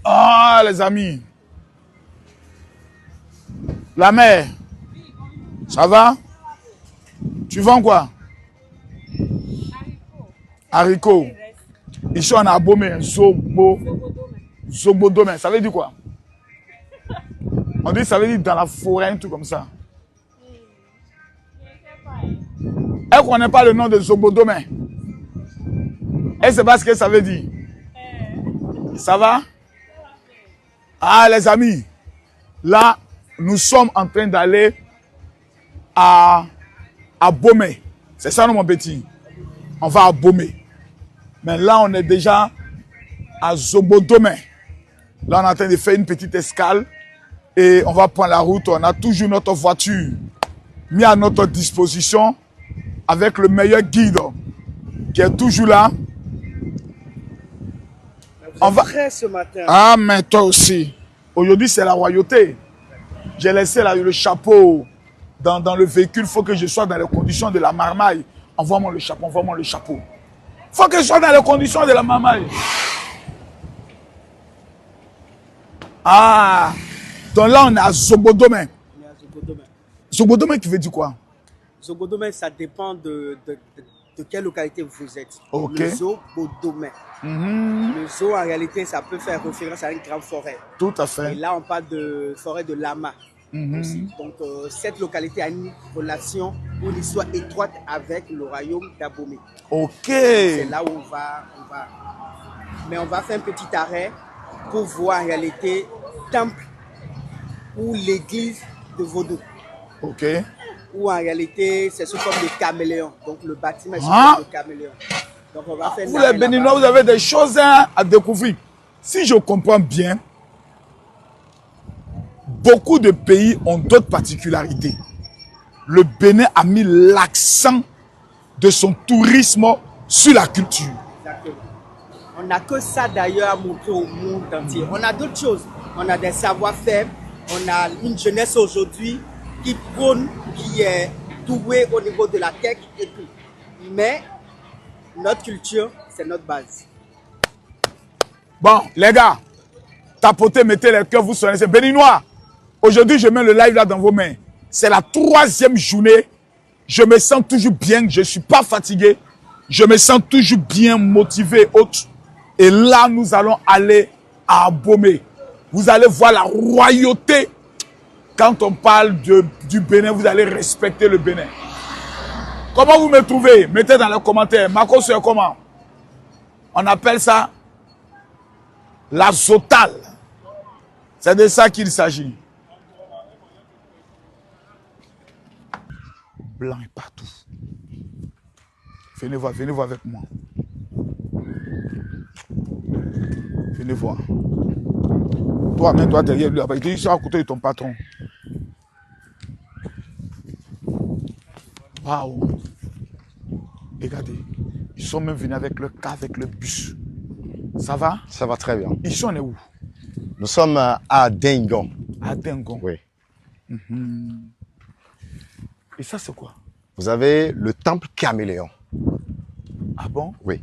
Ah, les amis. La mère. Ça va? Tu vends quoi? Haricots. Ici, on a Abomey, Zogbodome. Ça veut dire quoi? On dit ça veut dire dans la forêt, un truc comme ça. Elle ne connaît pas le nom de Zogbodome. Elle ne sait pas ce que ça veut dire. Ça va? Ah, les amis. Là, nous sommes en train d'aller à Abomey. C'est ça, non, mon petit? On va à Abomey. Mais là, on est déjà à Zogbodome. Là, on est en train de faire une petite escale et on va prendre la route. On a toujours notre voiture mise à notre disposition avec le meilleur guide qui est toujours là. On va prêt ce matin. Ah, mais toi aussi. Aujourd'hui, c'est la royauté. J'ai laissé là, le chapeau dans le véhicule. Il faut que je sois dans les conditions de la marmaille. Envoie-moi le chapeau, envoie-moi le chapeau. Il faut que je sois dans les conditions de la marmaille. Ah, donc là, on est à Zogbodome. Zogbodome qui veut dire quoi? Zogbodome, ça dépend de quelle localité vous êtes. Ok. Le Zogbodome. Le zoo, en réalité, ça peut faire référence à une grande forêt. Tout à fait. Et là, on parle de forêt de Lama. Aussi. Donc, cette localité a une relation ou une histoire étroite avec le royaume d'Abomey. Ok. C'est là où on va. Mais on va faire un petit arrêt pour voir en réalité temple ou l'église de Vodou. Ok. Ou en réalité, c'est sous forme de caméléon. Donc, le bâtiment est sous forme de caméléon. Donc, on va faire vous les Béninois, vous avez des choses à découvrir. Si je comprends bien, beaucoup de pays ont d'autres particularités. Le Bénin a mis l'accent de son tourisme sur la culture. Exactement. On n'a que ça d'ailleurs à montrer au monde entier. On a d'autres choses. On a des savoir-faire. On a une jeunesse aujourd'hui qui prône, qui est douée au niveau de la tech et tout. Mais notre culture, c'est notre base. Bon, les gars, tapotez, mettez les cœurs, vous sonnez. C'est Béninois. Aujourd'hui, je mets le live là dans vos mains. C'est la 3e journée. Je me sens toujours bien. Je ne suis pas fatigué. Je me sens toujours bien motivé. Et là, nous allons aller à Abomey. Vous allez voir la royauté. Quand on parle du Bénin, vous allez respecter le Bénin. Comment vous me trouvez? Mettez dans les commentaires. Marco, c'est comment? On appelle ça la zotale. C'est de ça qu'il s'agit. Blanc est partout. Venez voir avec moi. Venez voir. Toi, mets-toi derrière lui. Il dit, à côté de ton patron. Waouh. Regardez. Ils sont même venus avec le car, avec le bus. Ça va? Ça va très bien. Ici, on est où? Nous sommes à Dingon. À Dingon. Oui. Et ça, c'est quoi? Vous avez le temple caméléon. Ah bon? Oui.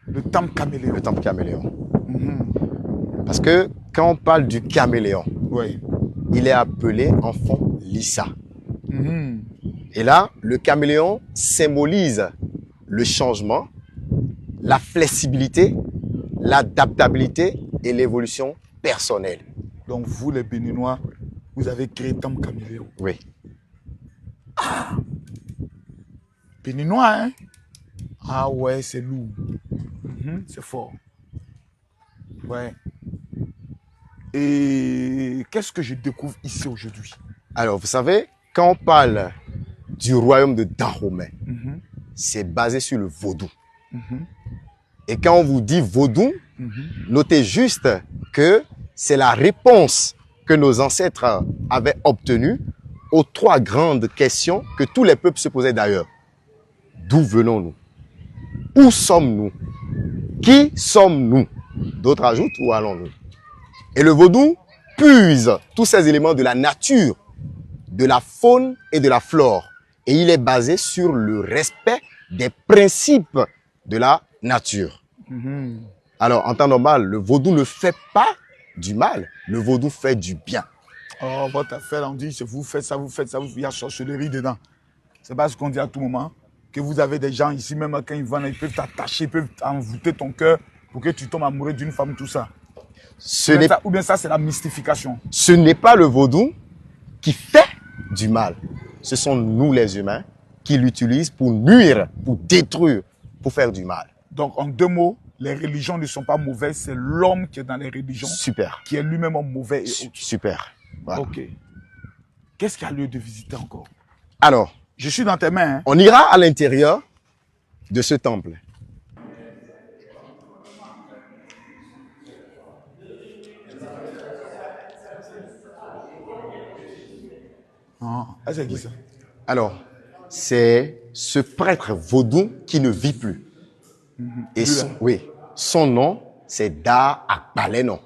Le temple caméléon. Le temple caméléon. Parce que quand on parle du caméléon, oui, il est appelé enfant Lissa. Et là, le caméléon symbolise le changement, la flexibilité, l'adaptabilité et l'évolution personnelle. Donc vous, les Béninois, vous avez créé temple caméléon. Oui. Ah! Béninois, hein? Ah ouais, c'est lourd. C'est fort. Ouais. Et qu'est-ce que je découvre ici aujourd'hui? Alors, vous savez, quand on parle du royaume de Dahomey, c'est basé sur le vaudou. Et quand on vous dit vaudou, notez juste que c'est la réponse que nos ancêtres avaient obtenue aux 3 grandes questions que tous les peuples se posaient d'ailleurs. D'où venons-nous? Où sommes-nous? Qui sommes-nous? D'autres ajoutent, où allons-nous? Et le vaudou puise tous ces éléments de la nature, de la faune et de la flore. Et il est basé sur le respect des principes de la nature. Alors, en temps normal, le vaudou ne fait pas du mal. Le vaudou fait du bien. Oh, votre affaire, on dit, c'est vous faites ça, il y a sorcellerie dedans. C'est pas ce qu'on dit à tout moment. Que vous avez des gens ici, même quand ils vont, ils peuvent t'attacher, ils peuvent envoûter ton cœur pour que tu tombes amoureux d'une femme, tout ça. Ou bien ça, c'est la mystification. Ce n'est pas le vaudou qui fait du mal. Ce sont nous, les humains, qui l'utilisent pour nuire, pour détruire, pour faire du mal. Donc, en 2 mots, les religions ne sont pas mauvaises, c'est l'homme qui est dans les religions. Super. Qui est lui-même mauvais. Et super. Voilà. Ok. Qu'est-ce qu'il y a lieu de visiter encore? Alors, je suis dans tes mains. Hein? On ira à l'intérieur de ce temple. Ah, c'est qui ça? Alors, c'est ce prêtre vaudou qui ne vit plus. Et son nom, c'est Da Akbalenon.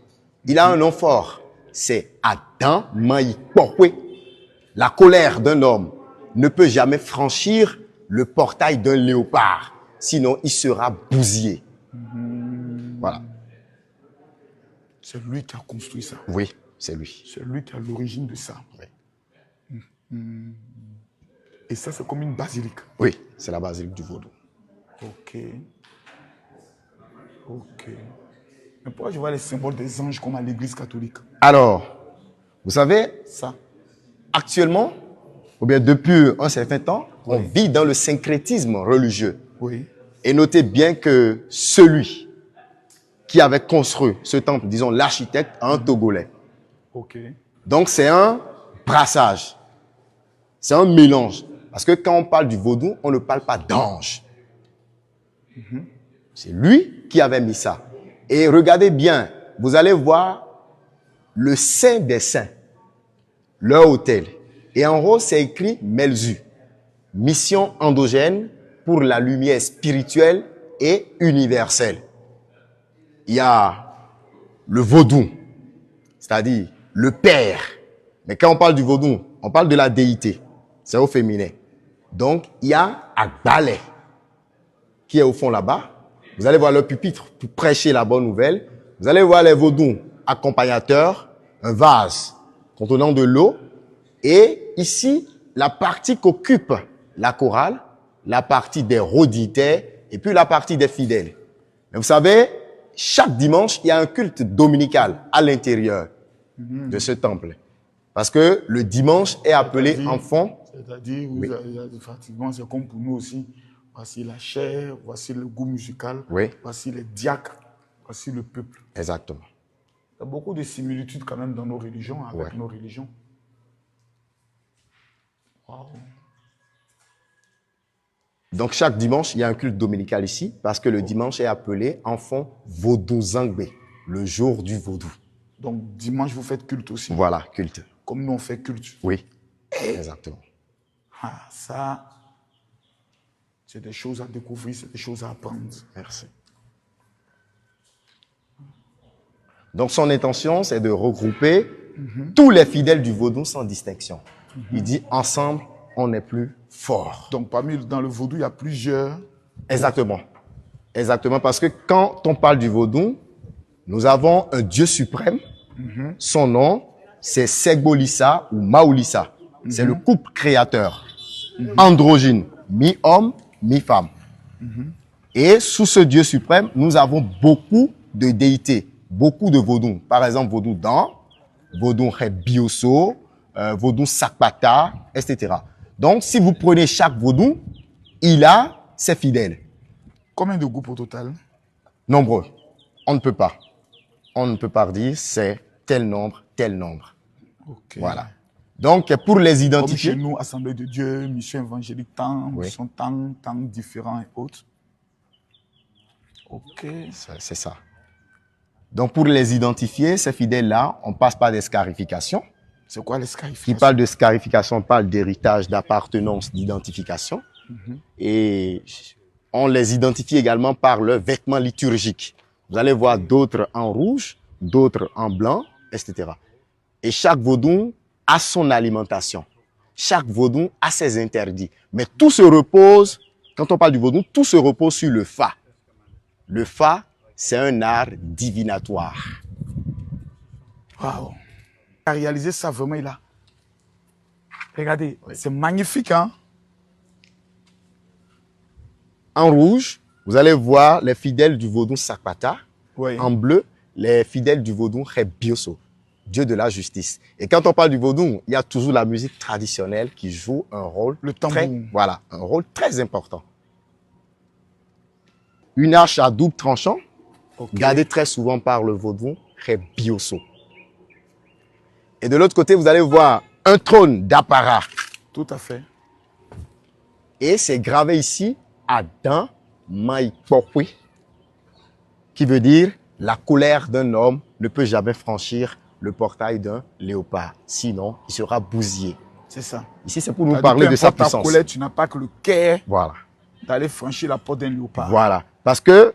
Il a un nom fort. C'est Adam Maïkpokwe. La colère d'un homme ne peut jamais franchir le portail d'un léopard. Sinon, il sera bousillé. Voilà. C'est lui qui a construit ça. Oui, c'est lui. C'est lui qui a l'origine de ça. Oui. Et ça, c'est comme une basilique. Oui, c'est la basilique du vaudou. Ok. Ok. Mais pourquoi je vois les symboles des anges comme à l'église catholique? Alors, vous savez, ça, actuellement, ou bien depuis un certain temps, on vit dans le syncrétisme religieux. Oui. Et notez bien que celui qui avait construit ce temple, disons l'architecte, un Togolais. Ok. Donc c'est un brassage. C'est un mélange. Parce que quand on parle du vaudou, on ne parle pas d'ange. C'est lui qui avait mis ça. Et regardez bien, vous allez voir le Saint des Saints, leur autel. Et en haut, c'est écrit Melzu, mission endogène pour la lumière spirituelle et universelle. Il y a le vaudou, c'est-à-dire le père. Mais quand on parle du vaudou, on parle de la déité. C'est au féminin. Donc, il y a Agbale, qui est au fond là-bas. Vous allez voir le pupitre pour prêcher la bonne nouvelle. Vous allez voir les vaudous accompagnateurs, un vase contenant de l'eau. Et ici, la partie qu'occupe la chorale, la partie des rhoditaires et puis la partie des fidèles. Mais vous savez, chaque dimanche, il y a un culte dominical à l'intérieur de ce temple. Parce que le dimanche est appelé enfant. C'est-à-dire, effectivement, c'est comme pour nous aussi. Voici la chair, voici le goût musical, voici les diacres, voici le peuple. Exactement. Il y a beaucoup de similitudes quand même dans nos religions, avec nos religions. Wow. Donc chaque dimanche, il y a un culte dominical ici, parce que le dimanche est appelé enfant vaudou Zangbe, le jour du vaudou. Donc dimanche, vous faites culte aussi. Voilà, culte. Comme nous, on fait culte. Oui, exactement. Ah, ça, c'est des choses à découvrir, c'est des choses à apprendre. Merci. Donc son intention, c'est de regrouper tous les fidèles du vaudou sans distinction. Il dit, ensemble, on est plus fort. Donc dans le vaudou, il y a plusieurs... Exactement. Exactement, parce que quand on parle du vaudou, nous avons un Dieu suprême. Son nom, c'est Segbolissa ou Maoulissa. C'est le couple créateur. Androgyne, mi-homme, mi-femme. Et sous ce Dieu suprême, nous avons beaucoup de déités, beaucoup de vaudous. Par exemple, vaudou Dan, vaudou Bioso, vaudou Sakpata, etc. Donc, si vous prenez chaque vaudou, il a ses fidèles. Combien de groupes au total? Nombreux. On ne peut pas. On ne peut pas dire c'est tel nombre, tel nombre. Okay. Voilà. Donc, pour les identifier... Comme chez nous, Assemblée de Dieu, mission évangélique, tant, mission tant différents et autres. Ok. C'est ça. Donc, pour les identifier, ces fidèles-là, on passe par des scarifications. C'est quoi les scarifications? Qui parle de scarification, on parle d'héritage, d'appartenance, d'identification. Et on les identifie également par leurs vêtements liturgiques. Vous allez voir d'autres en rouge, d'autres en blanc, etc. Et chaque vaudou a son alimentation. Chaque vaudou a ses interdits. Mais tout se repose, quand on parle du vaudou, tout se repose sur le Fa. Le Fa, c'est un art divinatoire. Waouh. À réaliser ça vraiment, il a. Regardez, c'est magnifique, hein? En rouge, vous allez voir les fidèles du vaudou Sakpata. Oui. En bleu, les fidèles du vaudou Rebioso, Dieu de la justice. Et quand on parle du vaudou, il y a toujours la musique traditionnelle qui joue un rôle Le tambour. un rôle très important. Une hache à double tranchant, Ok. gardée très souvent par le vaudou Rebioso. Et de l'autre côté, vous allez voir un trône d'apparat. Tout à fait. Et c'est gravé ici, Adam Maïpokwe, qui veut dire la colère d'un homme ne peut jamais franchir le portail d'un léopard. Sinon, il sera bousillé. C'est ça. Ici, c'est pour nous parler de sa puissance. Ta colère, tu n'as pas que le cœur Voilà. d'aller franchir la porte d'un léopard. Voilà. Parce que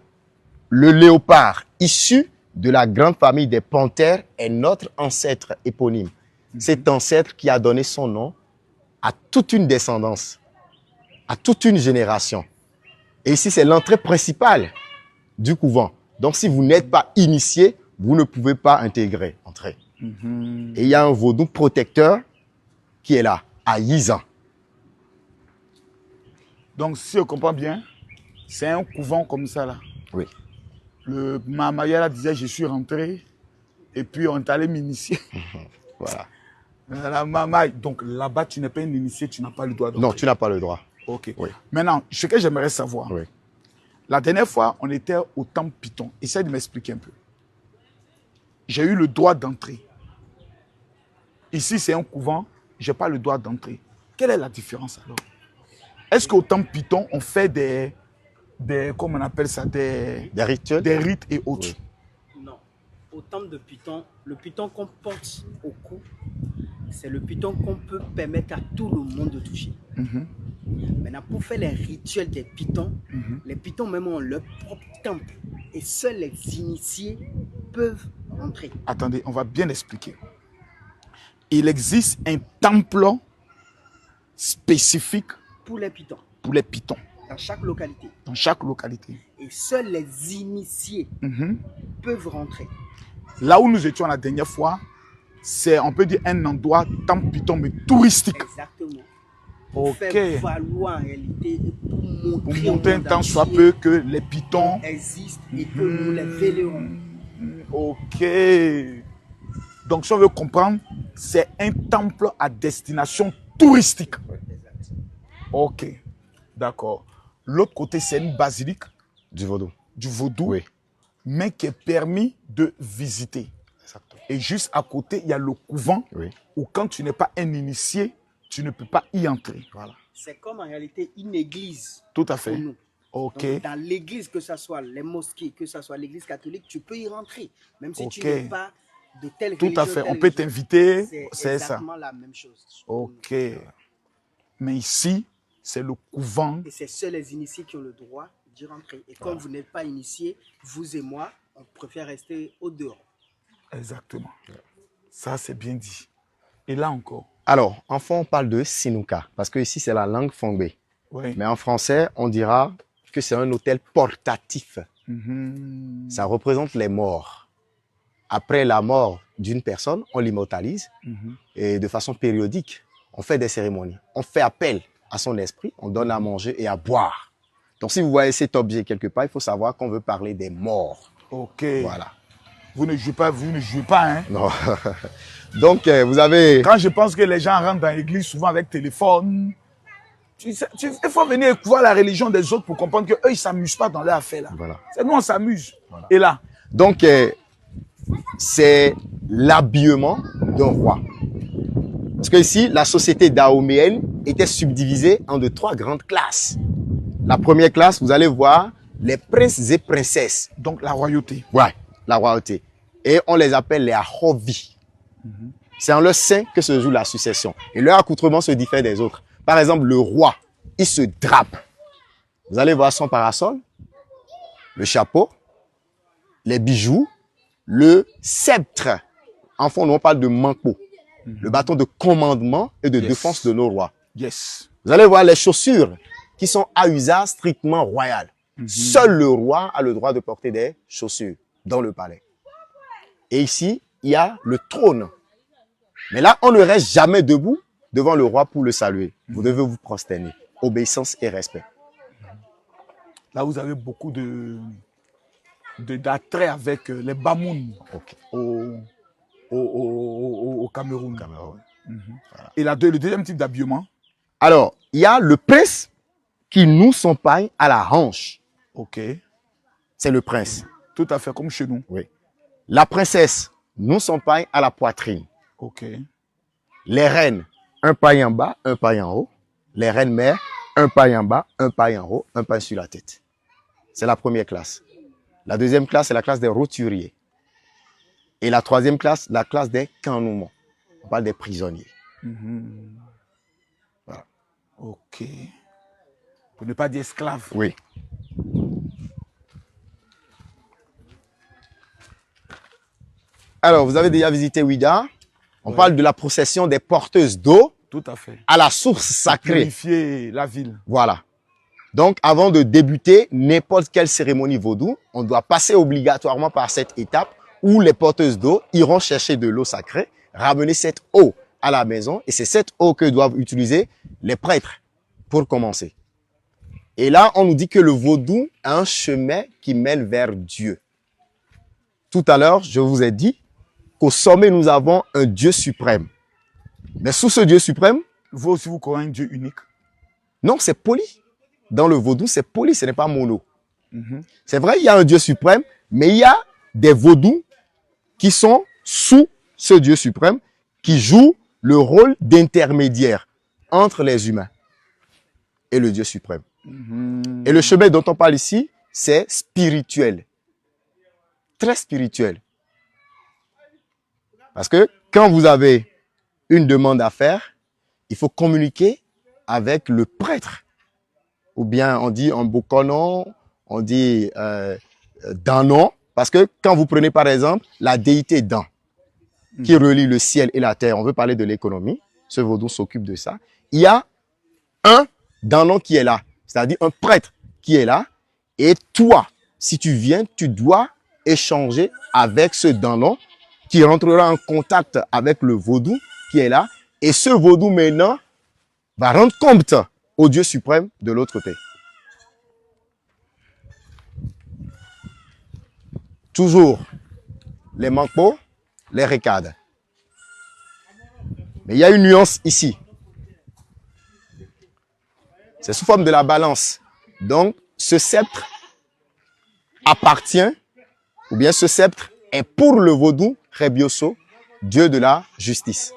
le léopard, issu de la grande famille des panthères, est notre ancêtre éponyme. Cet ancêtre qui a donné son nom à toute une descendance, à toute une génération. Et ici, c'est l'entrée principale du couvent. Donc, si vous n'êtes pas initié, vous ne pouvez pas entrer. Et il y a un vaudou protecteur qui est là, à Yizan. Donc, si on comprend bien, c'est un couvent comme ça, là. Oui. Le Mahamayala disait, je suis rentré, et puis on est allé m'initier. Voilà. La Mama, donc là-bas, tu n'es pas un initié, tu n'as pas le droit d'entrer. Non, tu n'as pas le droit. Ok. Oui. Maintenant, ce que j'aimerais savoir, Oui. la dernière fois, on était au temple Python. Essaye de m'expliquer un peu. J'ai eu le droit d'entrer. Ici, c'est un couvent, je n'ai pas le droit d'entrer. Quelle est la différence alors? Est-ce qu'au temple Python, on fait des comment on appelle ça, Des rituels? des rites et autres? Oui. Non. Au temple de Python, le Python qu'on porte au cou, c'est le Python qu'on peut permettre à tout le monde de toucher. Maintenant, pour faire les rituels des Pythons, les Pythons même ont leur propre temple. Et seuls les initiés peuvent entrer. Attendez, on va bien expliquer. Il existe un temple spécifique Pour les Pythons, pour les Pythons dans chaque localité. dans chaque localité. Et seuls les initiés peuvent rentrer. Là où nous étions la dernière fois, c'est, on peut dire, un endroit temple Python, mais touristique. Exactement. Ok. Pour faire valoir en réalité, et pour Pour montrer au montrer un monde tant soit entier peu que les Pythons existent et que nous les vénérons. Ok. Donc, si on veut comprendre, c'est un temple à destination touristique. Exact. Ok. D'accord. L'autre côté, c'est une basilique Du vaudou. du vaudou, Oui. mais qui est permis de visiter. Exactement. Et juste à côté, il y a le couvent Oui. où quand tu n'es pas un initié, tu ne peux pas y entrer. Voilà. C'est comme en réalité une église Tout à pour fait. nous. Ok. Donc, dans l'église, que ce soit les mosquées, que ce soit l'église catholique, tu peux y rentrer. Même si tu Ok. n'es pas de telle Tout religion. à fait. telle On peut religion. t'inviter. C'est C'est ça. exactement la même chose. Ok. Mais ici, c'est le couvent. Et c'est seuls les initiés qui ont le droit d'y rentrer. Et comme vous n'êtes pas initiés, vous et moi, on préfère rester au dehors. Exactement. Ça, c'est bien dit. Et là encore. Alors, en fond, on parle de Sinuka, parce que ici, c'est la langue Fongbe. Oui. Mais en français, on dira que c'est un hôtel portatif. Ça représente les morts. Après la mort d'une personne, on l'immortalise et de façon périodique, on fait des cérémonies. On fait appel à son esprit, on donne à manger et à boire. Donc, si vous voyez cet objet quelque part, il faut savoir qu'on veut parler des morts. Ok. Voilà. Vous ne jouez pas, hein. Non. Donc, vous avez... Quand je pense que les gens rentrent dans l'église souvent avec téléphone, il faut venir voir la religion des autres pour comprendre qu'eux, ils ne s'amusent pas dans leur affaire là. Voilà. C'est nous, on s'amuse. Voilà. Et là, Donc, c'est l'habillement d'un roi. Parce que ici, la société dahoméenne était subdivisée en trois grandes classes. La première classe, vous allez voir les princes et princesses. donc la royauté. Ouais, la royauté. Et on les appelle les Ahovi. C'est en leur sein que se joue la succession. Et leur accoutrement se diffère des autres. Par exemple, le roi, il se drape. Vous allez voir son parasol, le chapeau, les bijoux, le sceptre. En fond, on parle de manko, le bâton de commandement et de défense de nos rois. Yes. Vous allez voir les chaussures qui sont à usage strictement royal. Seul le roi a le droit de porter des chaussures dans le palais. Et ici, il y a le trône. Mais là, on ne reste jamais debout devant le roi pour le saluer. Vous devez vous prosterner. Obéissance et respect. Là, vous avez beaucoup d'attrait avec les Bamoun Okay. au Cameroun. Cameroun. Voilà. Et le deuxième type d'habillement? Alors, il y a le prince qui nous s'empaille à la hanche. Ok. C'est le prince. Tout à fait comme chez nous. Oui. La princesse nous s'empaille à la poitrine. Ok. Les reines, un paille en bas, un paille en haut. Les reines mères, un paille en bas, un paille en haut, un paille sur la tête. C'est la première classe. La deuxième classe, c'est la classe des roturiers. Et la troisième classe, la classe des canoumons. On parle des prisonniers. Voilà. Ok. Pour ne pas dire esclave. Oui. Alors, vous avez déjà visité Ouida. On parle de la procession des porteuses d'eau Tout à fait. à la source sacrée. Purifier la ville. Voilà. Donc, avant de débuter n'importe quelle cérémonie vaudou, on doit passer obligatoirement par cette étape où les porteuses d'eau iront chercher de l'eau sacrée, ramener cette eau à la maison, et c'est cette eau que doivent utiliser les prêtres pour commencer. Et là, on nous dit que le vaudou a un chemin qui mène vers Dieu. Tout à l'heure, je vous ai dit qu'au sommet, nous avons un Dieu suprême. Mais sous ce Dieu suprême, Vous aussi, vous croyez un Dieu unique? non, c'est poli. Dans le vaudou, c'est poli, ce n'est pas mono. C'est vrai, il y a un Dieu suprême, mais il y a des vaudous qui sont sous ce Dieu suprême, qui jouent le rôle d'intermédiaire entre les humains et le Dieu suprême. Et le chemin dont on parle ici, c'est spirituel. Très spirituel. Parce que quand vous avez une demande à faire, il faut communiquer avec le prêtre. Ou bien on dit un bokonon, on dit Danon. Parce que quand vous prenez par exemple la déité Dan, qui relie le ciel et la terre, on veut parler de l'économie, ce vaudou s'occupe de ça. Il y a un Danon qui est là, c'est-à-dire un prêtre qui est là. Et toi, si tu viens, tu dois échanger avec ce Danon qui rentrera en contact avec le vaudou qui est là. Et ce vaudou maintenant va rendre compte au Dieu suprême de l'autre côté. Toujours les manquements, les récades. Mais il y a une nuance ici. C'est sous forme de la balance. Donc, ce sceptre appartient, ou bien ce sceptre est pour le vaudou Rebioso, Dieu de la justice.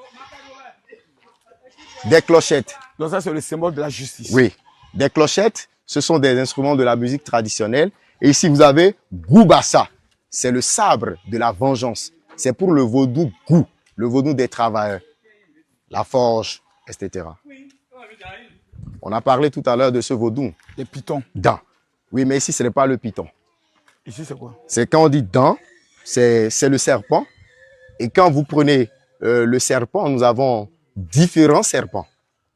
Des clochettes. Donc ça, c'est le symbole de la justice. Oui. Des clochettes, ce sont des instruments de la musique traditionnelle. Et ici, vous avez Goubassa. C'est le sabre de la vengeance. C'est pour le vaudou Gou, le vaudou des travailleurs. La forge, etc. On a parlé tout à l'heure de ce vaudou. Les pitons. Dan. Oui, mais ici, ce n'est pas le python. Ici, c'est quoi? C'est quand on dit Dan, c'est le serpent. Et quand vous prenez le serpent, nous avons différents serpents.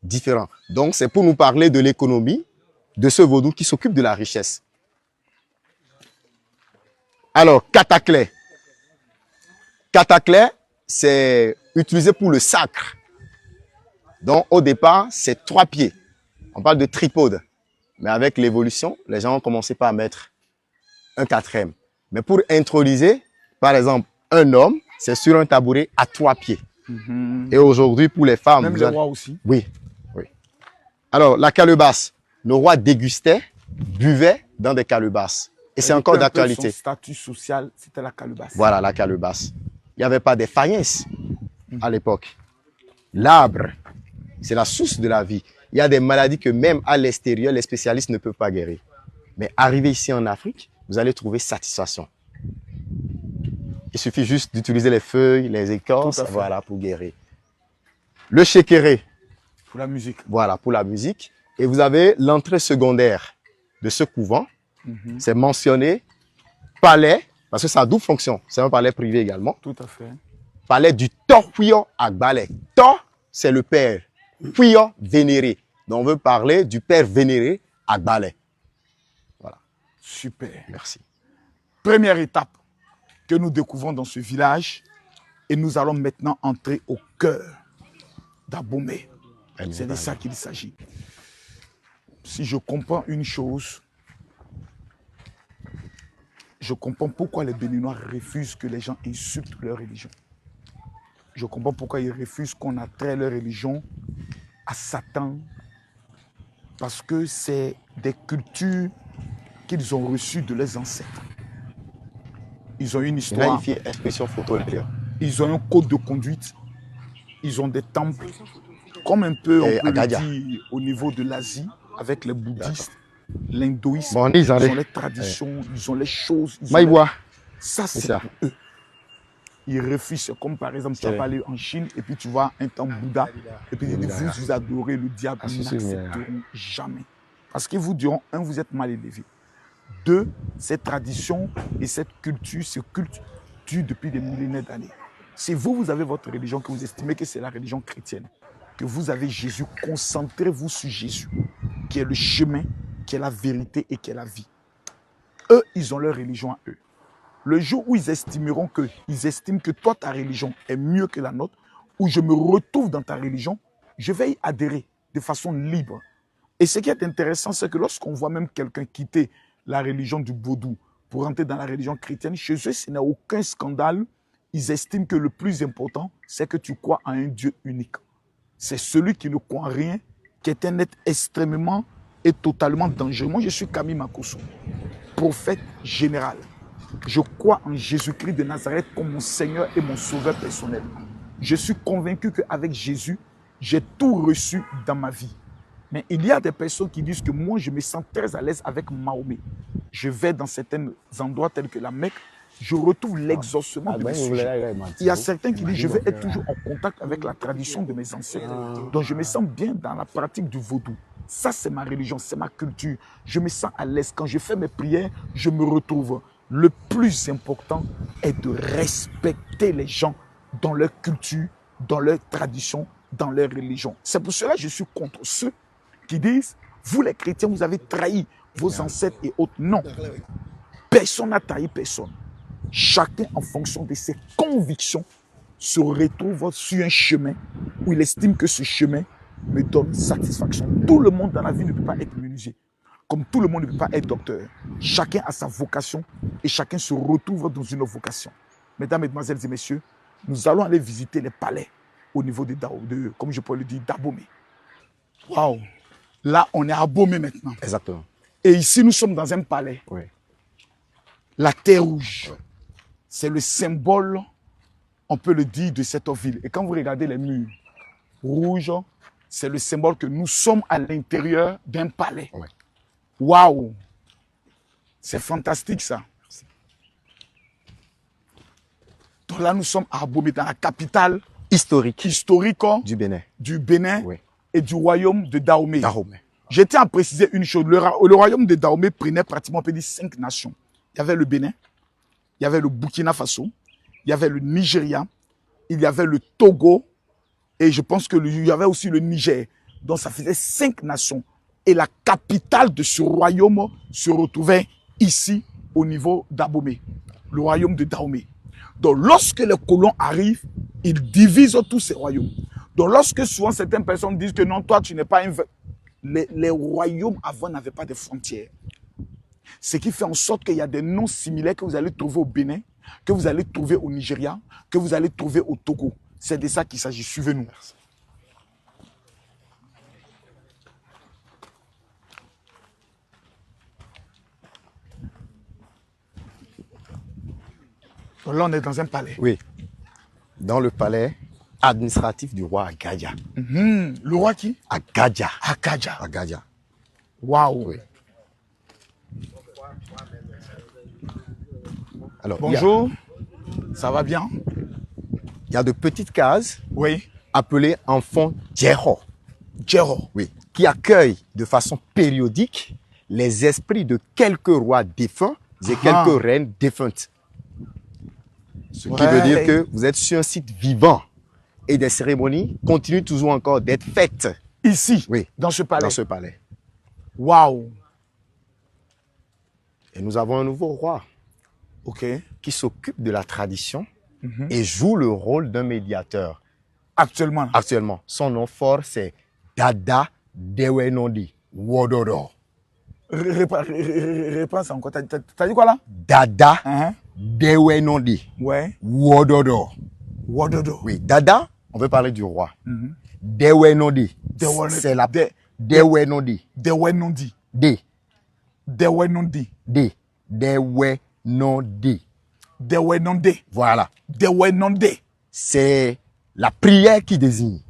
Différents. Donc, c'est pour nous parler de l'économie de ce vaudou qui s'occupe de la richesse. Alors, cataclé. Cataclé, c'est utilisé pour le sacre. Donc, au départ, c'est 3 pieds. On parle de tripode. Mais avec l'évolution, les gens ont commencé par mettre un 4e. Mais pour introduire, par exemple, un homme, c'est sur un tabouret à 3 pieds. Et aujourd'hui, pour les femmes... Même les rois aussi. Oui, oui. Alors, la calebasse. Nos rois dégustaient, buvaient dans des calebasses. Et c'est encore d'actualité. Son statut social, c'était la calebasse. Voilà, la calebasse. Il n'y avait pas des faïences à l'époque. L'arbre, c'est la source de la vie. Il y a des maladies que même à l'extérieur, les spécialistes ne peuvent pas guérir. Mais arrivé ici en Afrique, vous allez trouver satisfaction. Il suffit juste d'utiliser les feuilles, les écorces, voilà, pour guérir. Le shekéré. Pour la musique. Voilà, pour la musique. Et vous avez l'entrée secondaire de ce couvent. C'est mentionné palais, parce que ça a double fonction. C'est un palais privé également. Tout à fait. Palais du Tohuyo Agbalé. To, c'est le père. Huyo, vénéré. Donc on veut parler du père vénéré Agbalé. Voilà. Super. Merci. Première étape que nous découvrons dans ce village et nous allons maintenant entrer au cœur d'Abomey. C'est de ça qu'il s'agit. Si je comprends une chose, je comprends pourquoi les Béninois refusent que les gens insultent leur religion. Je comprends pourquoi ils refusent qu'on attrait leur religion à Satan. Parce que c'est des cultures qu'ils ont reçues de leurs ancêtres. Ils ont une histoire. Expression photo là. Ils ont un code de conduite. Ils ont des temples. Comme un peu, on peut le dire, au niveau de l'Asie, avec les bouddhistes, l'hindouisme. Bon, ils ont les traditions, ils ont les choses. Ça, c'est pour eux. Ils refusent. C'est comme par exemple, tu vas aller en Chine et puis tu vois un temple Bouddha et puis ils disent, vous adorez le diable. Ils n'accepteront jamais. Parce qu'ils vous diront, un, vous êtes mal élevé. Deux, cette tradition et cette culture, ce culte dure depuis des millénaires d'années. Si vous, vous avez votre religion, que vous estimez que c'est la religion chrétienne, que vous avez Jésus, concentrez-vous sur Jésus, qui est le chemin, qui est la vérité et qui est la vie. Eux, ils ont leur religion à eux. Le jour où ils estiment que toi, ta religion est mieux que la nôtre, où je me retrouve dans ta religion, je vais y adhérer de façon libre. Et ce qui est intéressant, c'est que lorsqu'on voit même quelqu'un quitter la religion du vaudou pour entrer dans la religion chrétienne, chez eux, ce n'est aucun scandale. Ils estiment que le plus important, c'est que tu crois en un Dieu unique. C'est celui qui ne croit en rien, qui est un être extrêmement et totalement dangereux. Moi, je suis Camille Makosso, prophète général. Je crois en Jésus-Christ de Nazareth comme mon Seigneur et mon Sauveur personnel. Je suis convaincu qu'avec Jésus, j'ai tout reçu dans ma vie. Mais il y a des personnes qui disent que moi, je me sens très à l'aise avec Mahomet. Je vais dans certains endroits tels que la Mecque, je retrouve l'exaucement de mes sujets. Il y a certains qui disent, je vais être toujours en contact avec la tradition de mes ancêtres. Donc je me sens bien dans la pratique du vaudou. Ça, c'est ma religion, c'est ma culture. Je me sens à l'aise. Quand je fais mes prières, je me retrouve. Le plus important est de respecter les gens dans leur culture, dans leur tradition, dans leur religion. C'est pour cela que je suis contre ceux qui disent, vous les chrétiens, vous avez trahi vos ancêtres et autres. Non, personne n'a trahi personne. Chacun, en fonction de ses convictions, se retrouve sur un chemin où il estime que ce chemin me donne satisfaction. Tout le monde dans la vie ne peut pas être menuisier. Comme tout le monde ne peut pas être docteur. Chacun a sa vocation et chacun se retrouve dans une vocation. Mesdames, Mesdemoiselles et Messieurs, nous allons aller visiter les palais au niveau comme je pourrais le dire, d'Abomey. Waouh! Là, on est à Abomey maintenant. Exactement. Et ici, nous sommes dans un palais. Oui. La terre rouge. C'est le symbole, on peut le dire, de cette ville. Et quand vous regardez les murs rouges, c'est le symbole que nous sommes à l'intérieur d'un palais. Oui. Waouh! C'est fantastique ça. Donc là, nous sommes à Abomey, dans la capitale historique du Bénin, oui, et du royaume de Dahomey. Dahomey. Je tiens à préciser une chose. Le royaume de Dahomey prenait pratiquement, on peut dire, 5 nations. Il y avait le Bénin, il y avait le Burkina Faso, il y avait le Nigeria, il y avait le Togo, et je pense qu'il y avait aussi le Niger. Donc ça faisait 5 nations. Et la capitale de ce royaume se retrouvait ici, au niveau d'Abomey, le royaume de Dahomey. Donc lorsque les colons arrivent, ils divisent tous ces royaumes. Donc lorsque souvent certaines personnes disent que non, toi tu n'es pas un... Les royaumes avant n'avaient pas de frontières. Ce qui fait en sorte qu'il y a des noms similaires que vous allez trouver au Bénin, que vous allez trouver au Nigeria, que vous allez trouver au Togo. C'est de ça qu'il s'agit. Suivez-nous. Donc là, on est dans un palais. Oui. Dans le palais administratif du roi Agadia. Le roi qui? Agadia. Agadia. Agadia. Waouh. Oui. Alors, bonjour. Ça va bien? Il y a de petites cases. Oui. Appelées enfants Djero. Djero. Oui. Qui accueillent de façon périodique les esprits de quelques rois défunts et quelques reines défuntes. Ce qui veut dire que vous êtes sur un site vivant et des cérémonies continuent toujours encore d'être faites. Ici, oui, dans ce palais. Dans ce palais. Waouh. Et nous avons un nouveau roi Ok. qui s'occupe de la tradition et joue le rôle d'un médiateur. Actuellement. Actuellement, son nom fort, c'est Dada Dewenondi Wododo. Réponse encore. T'as dit quoi là? Dada Hein? Dewenondi Ouais. Wododo. Wododo. Oui, Dada, on veut parler du roi. Dewenondi, c'est la Dewenondi. Dewenondi. D. Dewenondi. D. Dewenondi. Dewenondi. Voilà. Dewenondi. C'est la prière qui désigne.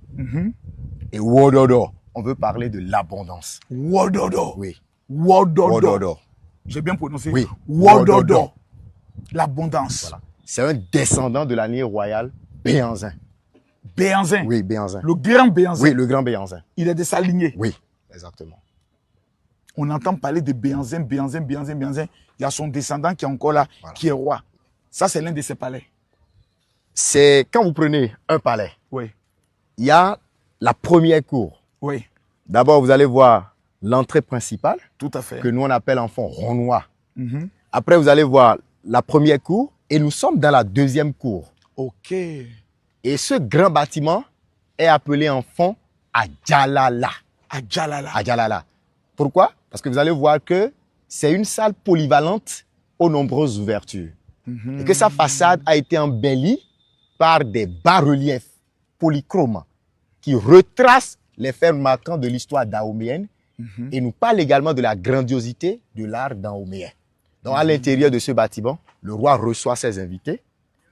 Et Wododo, on veut parler de l'abondance. Wododo. Oui. Wododo. Wododo. J'ai bien prononcé. Oui. Wododo. Wododo. L'abondance. Voilà. C'est un descendant de la lignée royale Béhanzin. Béhanzin. Oui, Béhanzin. Le grand Béhanzin. Oui, le grand Béhanzin. Il est de sa lignée. Oui, exactement. On entend parler de Béhanzin, Béhanzin, Béhanzin, Béhanzin. Il y a son descendant qui est encore là, Voilà. qui est roi. Ça, c'est l'un de ses palais. C'est quand vous prenez un palais, Oui, il y a la première cour. oui, D'abord, vous allez voir l'entrée principale, tout à fait. que nous on appelle en fond Ronnois. Après, vous allez voir la première cour et nous sommes dans la deuxième cour. Ok. Et ce grand bâtiment est appelé en fond Adjalala. Adjalala. Adjalala. Pourquoi? Parce que vous allez voir que c'est une salle polyvalente aux nombreuses ouvertures. Et que sa façade a été embellie par des bas-reliefs polychromes qui retracent les faits marquants de l'histoire dahoméenne et nous parlent également de la grandiosité de l'art dahoméen. Donc, à l'intérieur de ce bâtiment, le roi reçoit ses invités,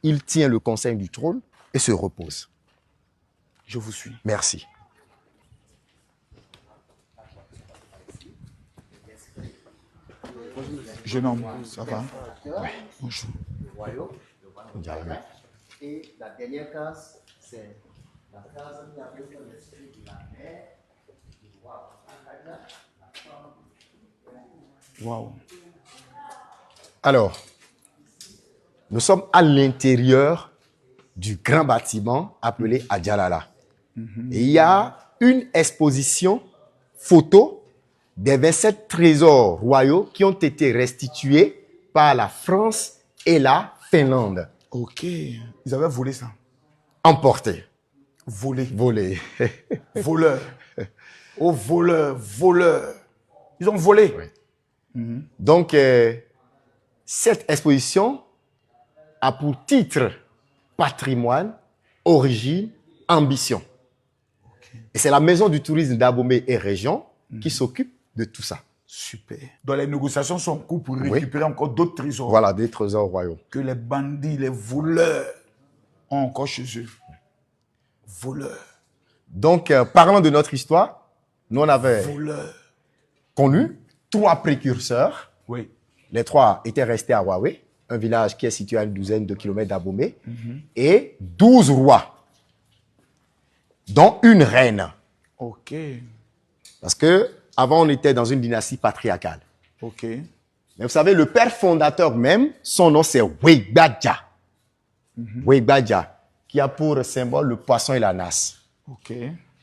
il tient le conseil du trône et se repose. Je vous suis. Merci. Jeune homme, ça va? Bonjour. Et la dernière case, c'est la case qui a l'esprit de la mer. Waouh. Alors, nous sommes à l'intérieur du grand bâtiment appelé Adjalala. Et il y a une exposition photo des 27 trésors royaux qui ont été restitués par la France et la Finlande. Ok. Ils avaient volé ça. Emportés. Volé. Volés. Voleur. Oh, voleur, voleur. Ils ont volé. Oui. Donc, cette exposition a pour titre Patrimoine, Origine, Ambition. Et c'est la Maison du tourisme d'Abomey et région qui s'occupe de tout ça. Super. Donc les négociations sont en cours pour récupérer encore d'autres trésors. Voilà, des trésors royaux. Que les bandits, les voleurs ont encore chez eux. Voleurs. Donc, parlant de notre histoire, nous on avait Voleurs. connu 3 précurseurs. Oui. Les 3 étaient restés à Huawei, un village qui est situé à une douzaine de kilomètres d'Abomey, et 12 rois, dont une reine. Ok. Parce que avant on était dans une dynastie patriarcale. Ok. Mais vous savez, le père fondateur même, son nom c'est Wegbadja. Wegbadja, qui a pour symbole le poisson et la nasse. Ok.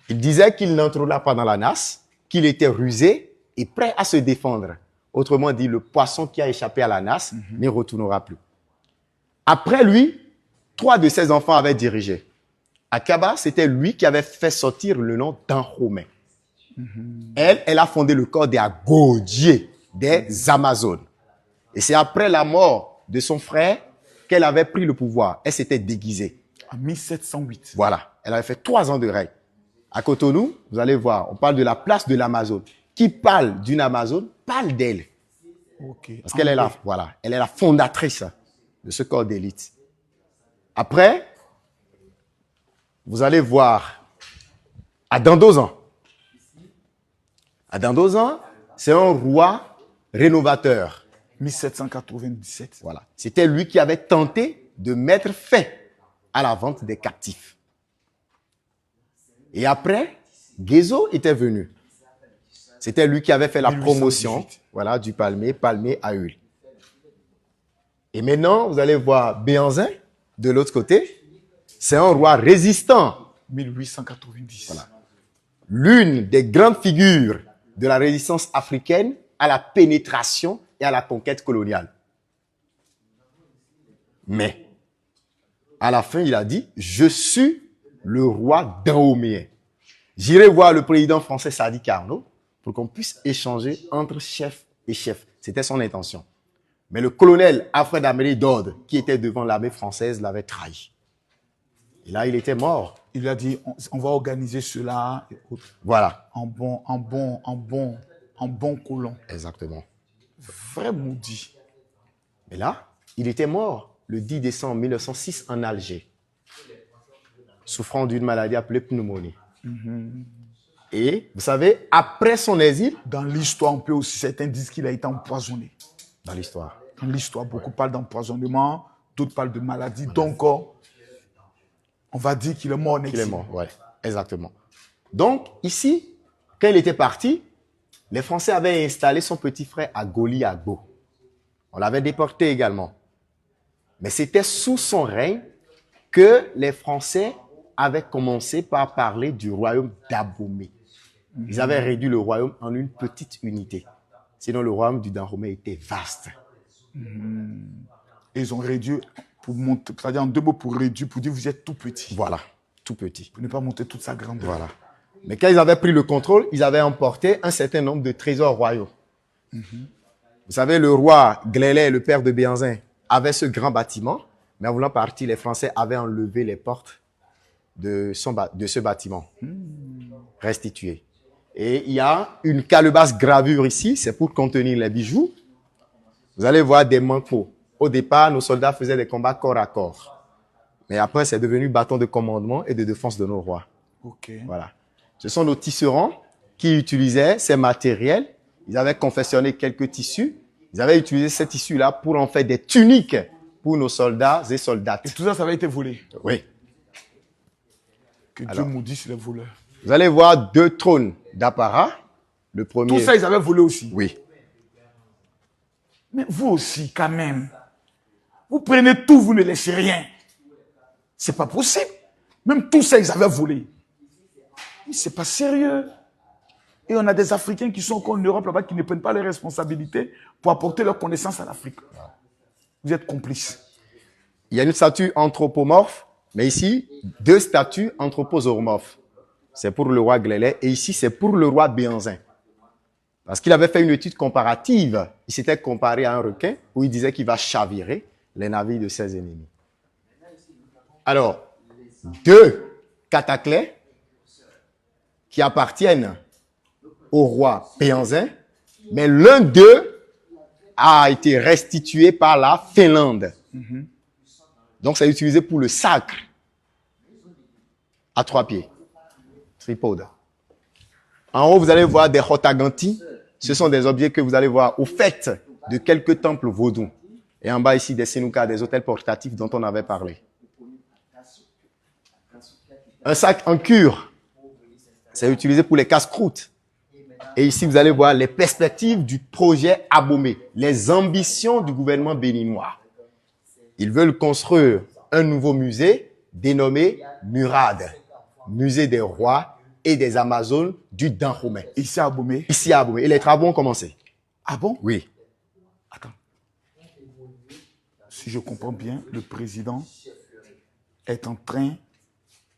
Il disait qu'il n'entrera pas dans la nasse, qu'il était rusé et prêt à se défendre. Autrement dit, le poisson qui a échappé à la nasse n'y retournera plus. Après lui, 3 de ses enfants avaient dirigé. Akaba, c'était lui qui avait fait sortir le nom d'Anhomé. Elle a fondé le corps des Agodiers, des Amazones. Et c'est après la mort de son frère qu'elle avait pris le pouvoir. Elle s'était déguisée. En 1708. Voilà. Elle avait fait 3 ans de règne. À Cotonou, vous allez voir, on parle de la place de l'Amazone. Qui parle d'une Amazone, parle d'elle. Ok. Parce qu'elle est la, voilà, elle est la fondatrice de ce corps d'élite. Après, vous allez voir Adandozan. Adandozan, c'est un roi rénovateur. 1797. Voilà. C'était lui qui avait tenté de mettre fin à la vente des captifs. Et après, Guézo était venu. C'était lui qui avait fait la 1818. promotion, voilà, du palmier à huile. Et maintenant, vous allez voir Béhanzin, de l'autre côté. C'est un roi résistant. 1890. Voilà. L'une des grandes figures de la résistance africaine à la pénétration et à la conquête coloniale. Mais, à la fin, il a dit, je suis le roi dahoméen. J'irai voir le président français Sadi Carnot pour qu'on puisse échanger entre chef et chef. C'était son intention. Mais le colonel Alfred Amédée d'Orde, qui était devant l'armée française, l'avait trahi. Et là, il était mort. Il a dit, on va organiser cela et autres. Voilà. En bon colon. Exactement. Vrai maudit. Mais là, il était mort le 10 décembre 1906 en Alger, souffrant d'une maladie appelée pneumonie. Et vous savez, après son exil, Dans l'histoire, on peut aussi, certains disent qu'il a été empoisonné. dans l'histoire, Dans l'histoire, beaucoup parlent d'empoisonnement, d'autres parlent de maladie. Donc, on va dire qu'il est mort en exil. il est mort, ouais, exactement. Donc, ici, quand il était parti, les Français avaient installé son petit frère à Goli-Agbo. On l'avait déporté également. Mais c'était sous son règne que les Français avaient commencé par parler du royaume d'Abomey. Ils avaient réduit le royaume en une petite unité. Sinon, le royaume du Dahomey était vaste. Ils ont réduit, pour monter, c'est-à-dire en deux mots, pour réduire, pour dire vous êtes tout petit. Voilà, tout petit. Pour ne pas monter toute sa grandeur. Voilà. Mais quand ils avaient pris le contrôle, ils avaient emporté un certain nombre de trésors royaux. Vous savez, le roi Glélé, le père de Béhanzin, avait ce grand bâtiment, mais en voulant partir, les Français avaient enlevé les portes de ce bâtiment, restituées. Et il y a une calebasse gravure ici, c'est pour contenir les bijoux. Vous allez voir des manteaux. Au départ, nos soldats faisaient des combats corps à corps. Mais après, c'est devenu bâton de commandement et de défense de nos rois. Ok. Voilà. Ce sont nos tisserands qui utilisaient ces matériels. Ils avaient confectionné quelques tissus. Ils avaient utilisé ces tissus-là pour en faire des tuniques pour nos soldats et soldates. Et tout ça, ça avait été volé. Oui. Que Alors. Dieu maudisse les voleurs. Vous allez voir deux trônes d'apparat. Le premier. Tout ça, ils avaient volé aussi. Oui. Mais vous aussi, quand même. Vous prenez tout, vous ne laissez rien. C'est pas possible. Même tout ça, ils avaient volé. Mais c'est pas sérieux. Et on a des Africains qui sont encore en Europe là-bas qui ne prennent pas les responsabilités pour apporter leurs connaissances à l'Afrique. Vous êtes complices. Il y a une statue anthropomorphe, mais ici, deux statues anthropozoomorphes. C'est pour le roi Glélé et ici, c'est pour le roi Béhanzin. Parce qu'il avait fait une étude comparative. Il s'était comparé à un requin où il disait qu'il va chavirer les navires de ses ennemis. Alors, deux cataclès qui appartiennent au roi Béhanzin, mais l'un d'eux a été restitué par la Finlande. Donc, c'est utilisé pour le sacre à 3 pieds, tripode. En haut, vous allez voir des hotaganti. Ce sont des objets que vous allez voir au fait de quelques temples vaudous. Et en bas ici, des senoukas, des hôtels portatifs dont on avait parlé. Un sac en cure, c'est utilisé pour les casse-croûtes. Et ici, vous allez voir les perspectives du projet Abomey, les ambitions du gouvernement béninois. Ils veulent construire un nouveau musée dénommé Murad, musée des rois et des Amazones du Dahomey. Ici à Abomey. Ici à Abomey. Et les travaux ont commencé. Ah bon? Oui. Attends. Si je comprends bien, le président est en train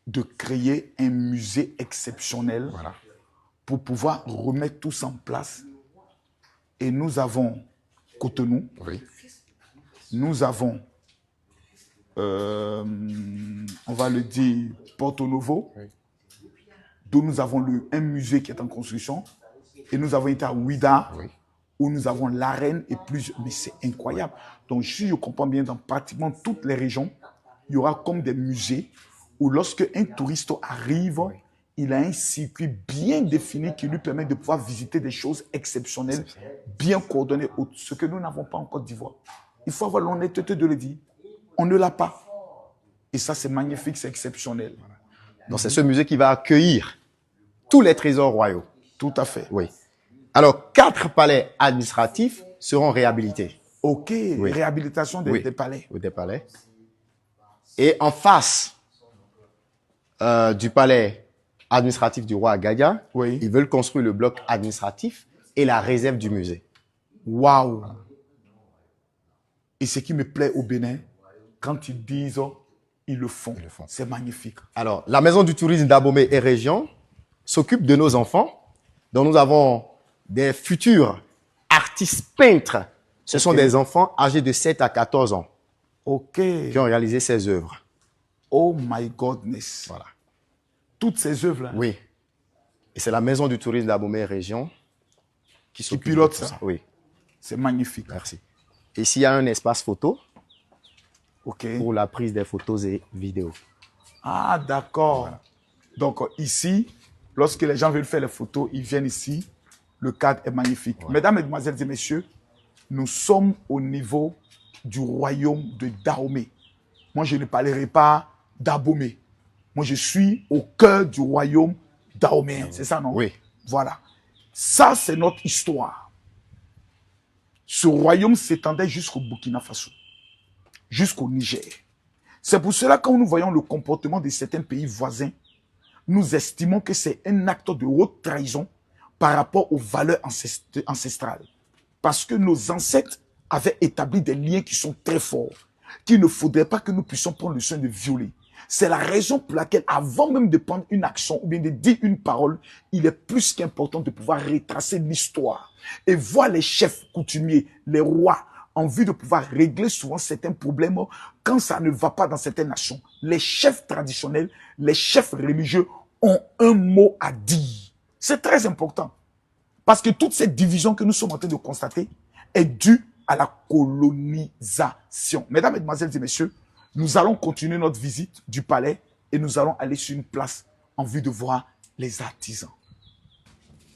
de créer un musée exceptionnel. Voilà. Pour pouvoir remettre tout ça en place. Et nous avons Cotonou, Oui. nous avons, on va le dire, Porto Novo, Oui. d'où nous avons un musée qui est en construction, et nous avons été à Ouida, Oui. où nous avons l'arène et plusieurs. Mais c'est incroyable. Donc, si je comprends bien, dans pratiquement toutes les régions, il y aura comme des musées où lorsque un touriste arrive, il a un circuit bien défini qui lui permet de pouvoir visiter des choses exceptionnelles, bien coordonnées, ce que nous n'avons pas en Côte d'Ivoire. Il faut avoir l'honnêteté de le dire. On ne l'a pas. Et ça, c'est magnifique, c'est exceptionnel. Donc, c'est ce musée qui va accueillir tous les trésors royaux. Tout à fait. Oui. Alors, 4 palais administratifs seront réhabilités. OK, réhabilitation des palais. Oui, des palais. Et en face du palais administratif du roi Agadia, ils veulent construire le bloc administratif et la réserve du musée. Waouh! Et ce qui me plaît au Bénin, quand ils disent, ils le font. Ils le font. C'est magnifique. Alors, la Maison du tourisme d'Abomey et région s'occupe de nos enfants. Donc, nous avons des futurs artistes peintres. Ce sont des enfants âgés de 7 à 14 ans OK. qui ont réalisé ces œuvres. Oh my godness. Voilà. Toutes ces œuvres-là. Oui. Et c'est la Maison du tourisme d'Abomey et région qui s'occupe pilote de tout ça. Oui, C'est magnifique. merci. Et ici, il y a un espace photo OK. pour la prise des photos et vidéos. Ah, d'accord. Donc, ici, lorsque les gens veulent faire les photos, ils viennent ici. Le cadre est magnifique. Mesdames, Mesdemoiselles et Messieurs, nous sommes au niveau du royaume de Dahomey. Moi, je ne parlerai pas d'Abomey. Moi, je suis au cœur du royaume dahoméen. C'est ça, non? Oui. Voilà. Ça, c'est notre histoire. Ce royaume s'étendait jusqu'au Burkina Faso, jusqu'au Niger. C'est pour cela que quand nous voyons le comportement de certains pays voisins, nous estimons que c'est un acte de haute trahison par rapport aux valeurs ancestrales. Parce que nos ancêtres avaient établi des liens qui sont très forts, qu'il ne faudrait pas que nous puissions prendre le soin de violer. C'est la raison pour laquelle, avant même de prendre une action ou bien de dire une parole, il est plus qu'important de pouvoir retracer l'histoire et voir les chefs coutumiers, les rois, en vue de pouvoir régler souvent certains problèmes quand ça ne va pas dans certaines nations. Les chefs traditionnels, les chefs religieux ont un mot à dire. C'est très important. Parce que toute cette division que nous sommes en train de constater est due à la colonisation. Mesdames, Mesdemoiselles et Messieurs, nous allons continuer notre visite du palais et nous allons aller sur une place en vue de voir les artisans.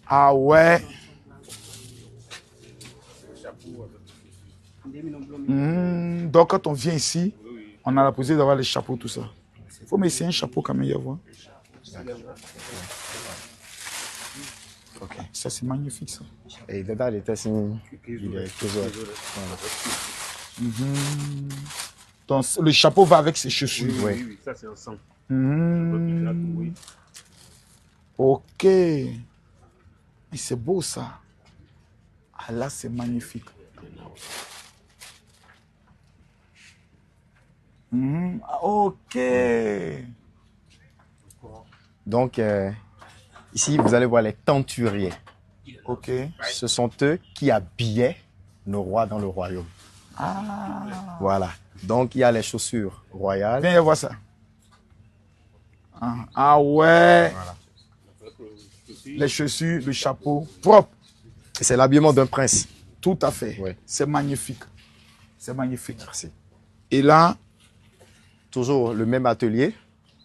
Ah ouais. Donc quand on vient ici, on a la possibilité d'avoir les chapeaux, tout ça. Il faut m'essayer un chapeau quand même y avoir. Ok, ça c'est magnifique ça. Et dedans, il était signé. Il est toujours. Donc le chapeau va avec ses chaussures. Oui. Ça c'est ensemble. Ok. Et c'est beau ça. Ah là c'est magnifique. Ok. Donc, ici, vous allez voir les tenturiers. Ok. Ce sont eux qui habillaient nos rois dans le royaume. Ah. Voilà. Donc, il y a les chaussures royales. Viens voir ça. Ah ouais. Voilà. Les chaussures, le chapeau, propre. Et c'est l'habillement d'un prince. Tout à fait. Oui. C'est magnifique. C'est magnifique. Merci. Et là, Toujours le même atelier.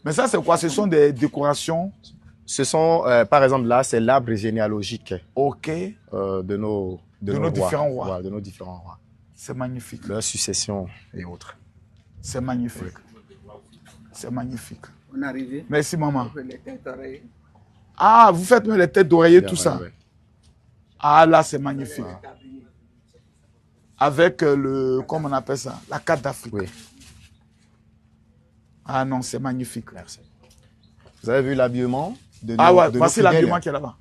mais ça c'est quoi? Ce sont des décorations. Ce sont, par exemple, là, c'est l'arbre généalogique Ok. de nos différents rois. Voilà, de nos différents rois. C'est magnifique. Leur succession et autres. C'est magnifique. C'est magnifique. On est arrivé. Merci maman. Les têtes, oreilles. Ah, vous faites même les têtes d'oreiller, tout ça. Ouais. Ah là, c'est magnifique. Avec le, comment on appelle ça? La carte d'Afrique. Oui. Ah non, c'est magnifique. Merci. Vous avez vu l'habillement de Ah ouais, de voici fidèles, l'habillement qui est là-bas.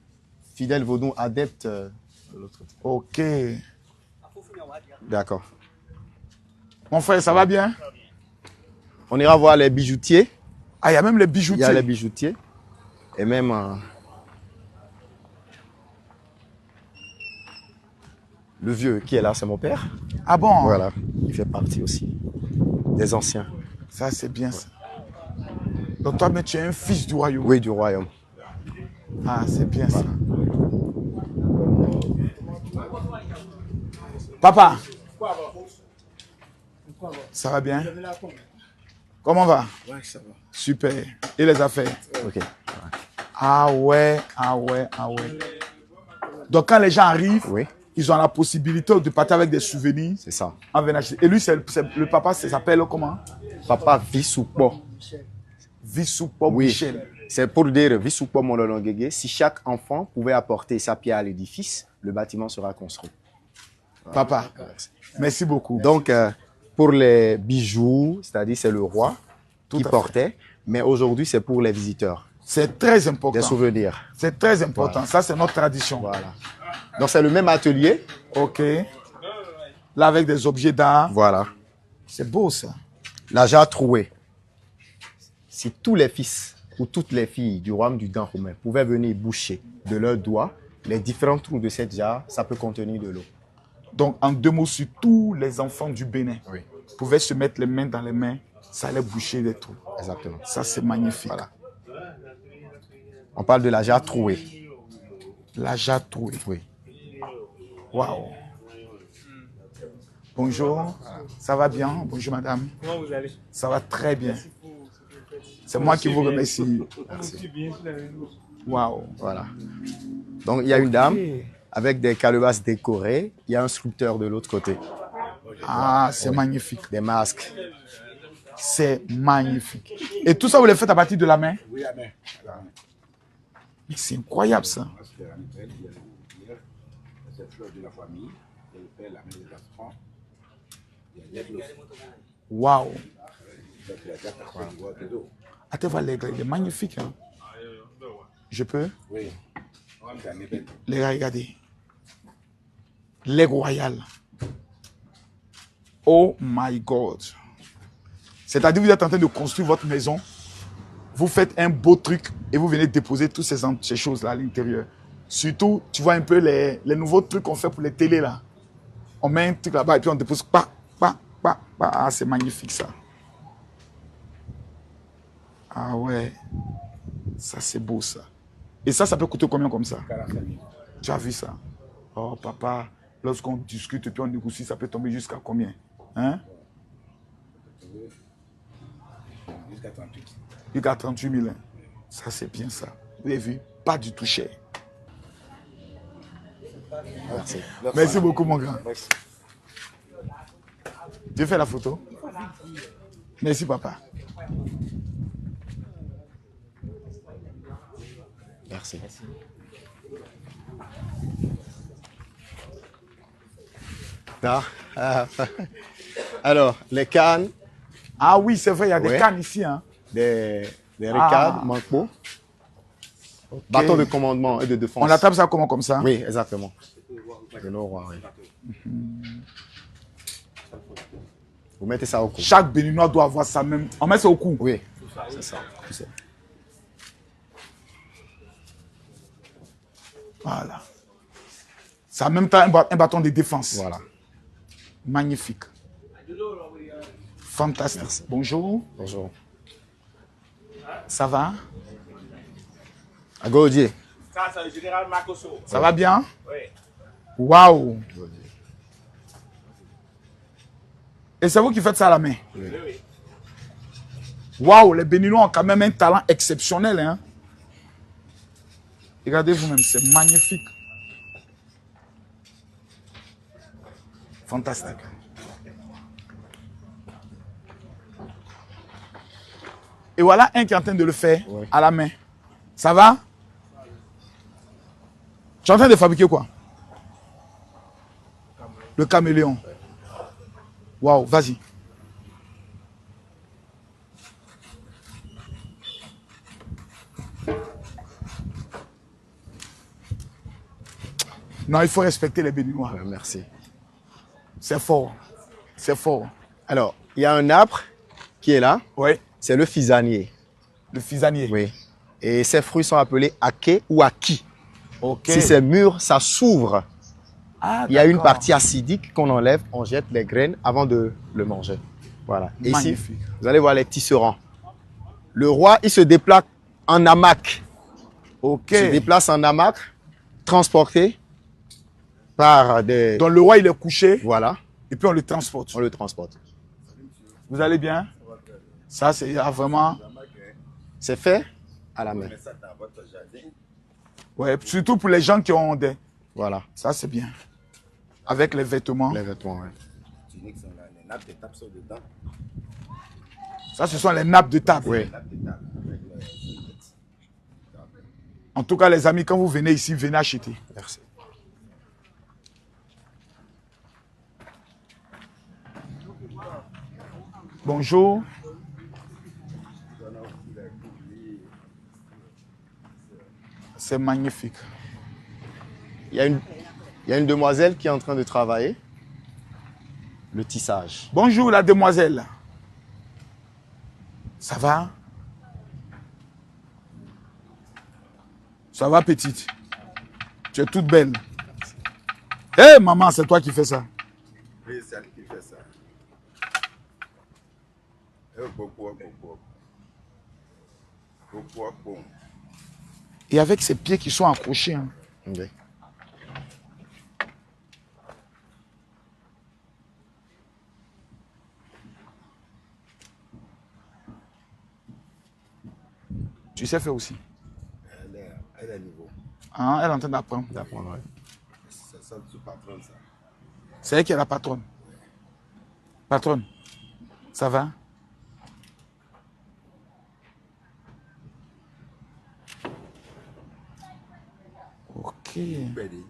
fidèles vaudous adeptes de l'autre côté. Ok. D'accord. Mon frère, ça va bien? On ira voir les bijoutiers. Ah, il y a même les Il y bijoutiers. a les bijoutiers. Et même le vieux qui est là, c'est mon père. Ah bon? Voilà. Il fait partie aussi des anciens. Ça, c'est bien ça. Donc toi, mais tu es un fils du royaume. Oui, du royaume. Ah, c'est bien ça. Papa, ça va bien? Comment va? Ouais, ça va. Super. Et les affaires? Ok. Ah ouais, ah ouais, ah ouais. Donc quand les gens arrivent, Oui, ils ont la possibilité de partir avec des souvenirs c'est ça. en venant acheter. Et lui, le papa, ça s'appelle comment? Papa Vissoupo. Vissoupo Oui. Michel. C'est pour dire Vissoupo Mololongege. Si chaque enfant pouvait apporter sa pierre à l'édifice, le bâtiment sera construit. Papa, merci beaucoup. Donc, pour les bijoux, c'est-à-dire c'est le roi qui à fait. portait, mais aujourd'hui c'est pour les visiteurs. C'est très Des important. souvenirs. C'est très important. Voilà. Ça, c'est notre tradition. Voilà. Donc c'est le même atelier. Ok. Là, avec des objets d'art. Voilà. C'est beau, ça. La jarre trouée. Si tous les fils ou toutes les filles du royaume du Dahomey pouvaient venir boucher de leurs doigts les différents trous de cette jarre, ça peut contenir de l'eau. Donc, en 2 mots, sur tous les enfants du Bénin Oui. pouvaient se mettre les mains dans les mains, ça allait boucher des trous. Exactement. Ça, c'est magnifique. Voilà. On parle de la jarre trouée. La jarre trouée. Oui. Waouh. Bonjour, ça va bien? Bonjour madame. Comment vous allez? Ça va très bien. C'est moi qui vous remercie. Merci. Waouh. Voilà. Donc, il y a une dame avec des calebasses décorées. Il y a un sculpteur de l'autre côté. Ah, c'est magnifique. Des masques. C'est magnifique. Et tout ça, vous le faites à partir de la main? Oui, la main. Mais c'est incroyable ça. Parce que la maîtresse, il y a cette fleur de la famille, et le père, la main des enfants. Il y a l'aigle aussi. Waouh. Donc, il y a quatre enfants, il voit que d'eau. Attends, voir l'aigle, il est magnifique. Hein? Je peux? Oui. C'est un ébène. Les gars, regardez. L'aigle royal. Oh my God. C'est-à-dire, vous êtes en train de construire votre maison. Vous faites un beau truc et vous venez déposer toutes ces choses-là à l'intérieur. Surtout, tu vois un peu les nouveaux trucs qu'on fait pour les télés là. On met un truc là-bas et puis on dépose. Ah, c'est magnifique ça. Ah ouais. Ça, c'est beau ça. Et ça peut coûter combien comme ça? 45 000. Tu as vu ça? Oh papa, lorsqu'on discute et puis on négocie, ça peut tomber jusqu'à combien? Hein? Jusqu'à 38. Jusqu'à 38 000. Hein. Ça, c'est bien ça. Vous avez vu? Pas du tout cher. Merci. Merci beaucoup, mon grand. Tu fais la photo? Merci, papa. Merci. Ah, alors, les cannes, Ah oui, c'est vrai, il y a des Ouais. cannes ici. Hein. des ricades, Ah. manqueaux, bâtons de commandement et de défense. On la tape ça comment comme ça? Oui, exactement. De nos rois, oui. Vous mettez ça au cou. Chaque Béninois doit avoir ça même. On met ça au cou. Oui, c'est ça. Voilà. C'est en même temps un bâton de défense. Voilà. Magnifique. Fantastique. Merci. Bonjour. Bonjour. Ça va? Agodier. Ça, c'est le général Makoso. Ça va bien? Oui. Waouh. Et c'est vous qui faites ça à la main? Oui. Waouh, les Béninois ont quand même un talent exceptionnel. Hein? Regardez vous-même, c'est magnifique. Fantastique. Et voilà un qui est en train de le faire Oui. à la main. Ça va? Tu es en train de fabriquer quoi? Le caméléon. Waouh, vas-y. Non, il faut respecter les Béninois. Merci. C'est fort. C'est fort. Alors, il y a un arbre qui est là. Oui, C'est le fisanier. le fisanier. Oui. Et ces fruits sont appelés aké ou aki. Ok. Si c'est mûr, ça s'ouvre. Ah, Il y a une d'accord. partie acidique qu'on enlève, on jette les graines avant de le manger. Voilà. Et ici, Magnifique. vous allez voir les tisserands. Le roi, il se déplace en hamac. Ok. Il se déplace en hamac, transporté par des... Donc le roi, il est couché Voilà, et puis on le transporte. on le transporte. Vous allez bien? Ça, c'est vraiment... C'est fait à la main. Ouais, surtout pour les gens qui ont des... Voilà, Ça, c'est bien. Avec les vêtements. les vêtements. Ouais. Tuniques sont là, les nappes de table sont dedans. Ça, ce sont les nappes de table. Oui. Les nappes de table avec En tout cas, les amis, quand vous venez ici, venez acheter. Merci. Bonjour. C'est magnifique. Il y a une demoiselle qui est en train de travailler. le tissage. Bonjour la demoiselle. Ça va? Ça va petite? Tu es toute belle. Hé maman, c'est toi qui fais ça. Oui, c'est elle qui fait ça. Et avec ses pieds qui sont accrochés. Hein. Oui. Tu sais faire aussi. Elle est nouveau. Hein, elle est en train d'apprendre. D'apprendre, ouais. C'est ça, le patron, ça. C'est elle qui est la patronne. Patronne, ça va? Ok. Ready.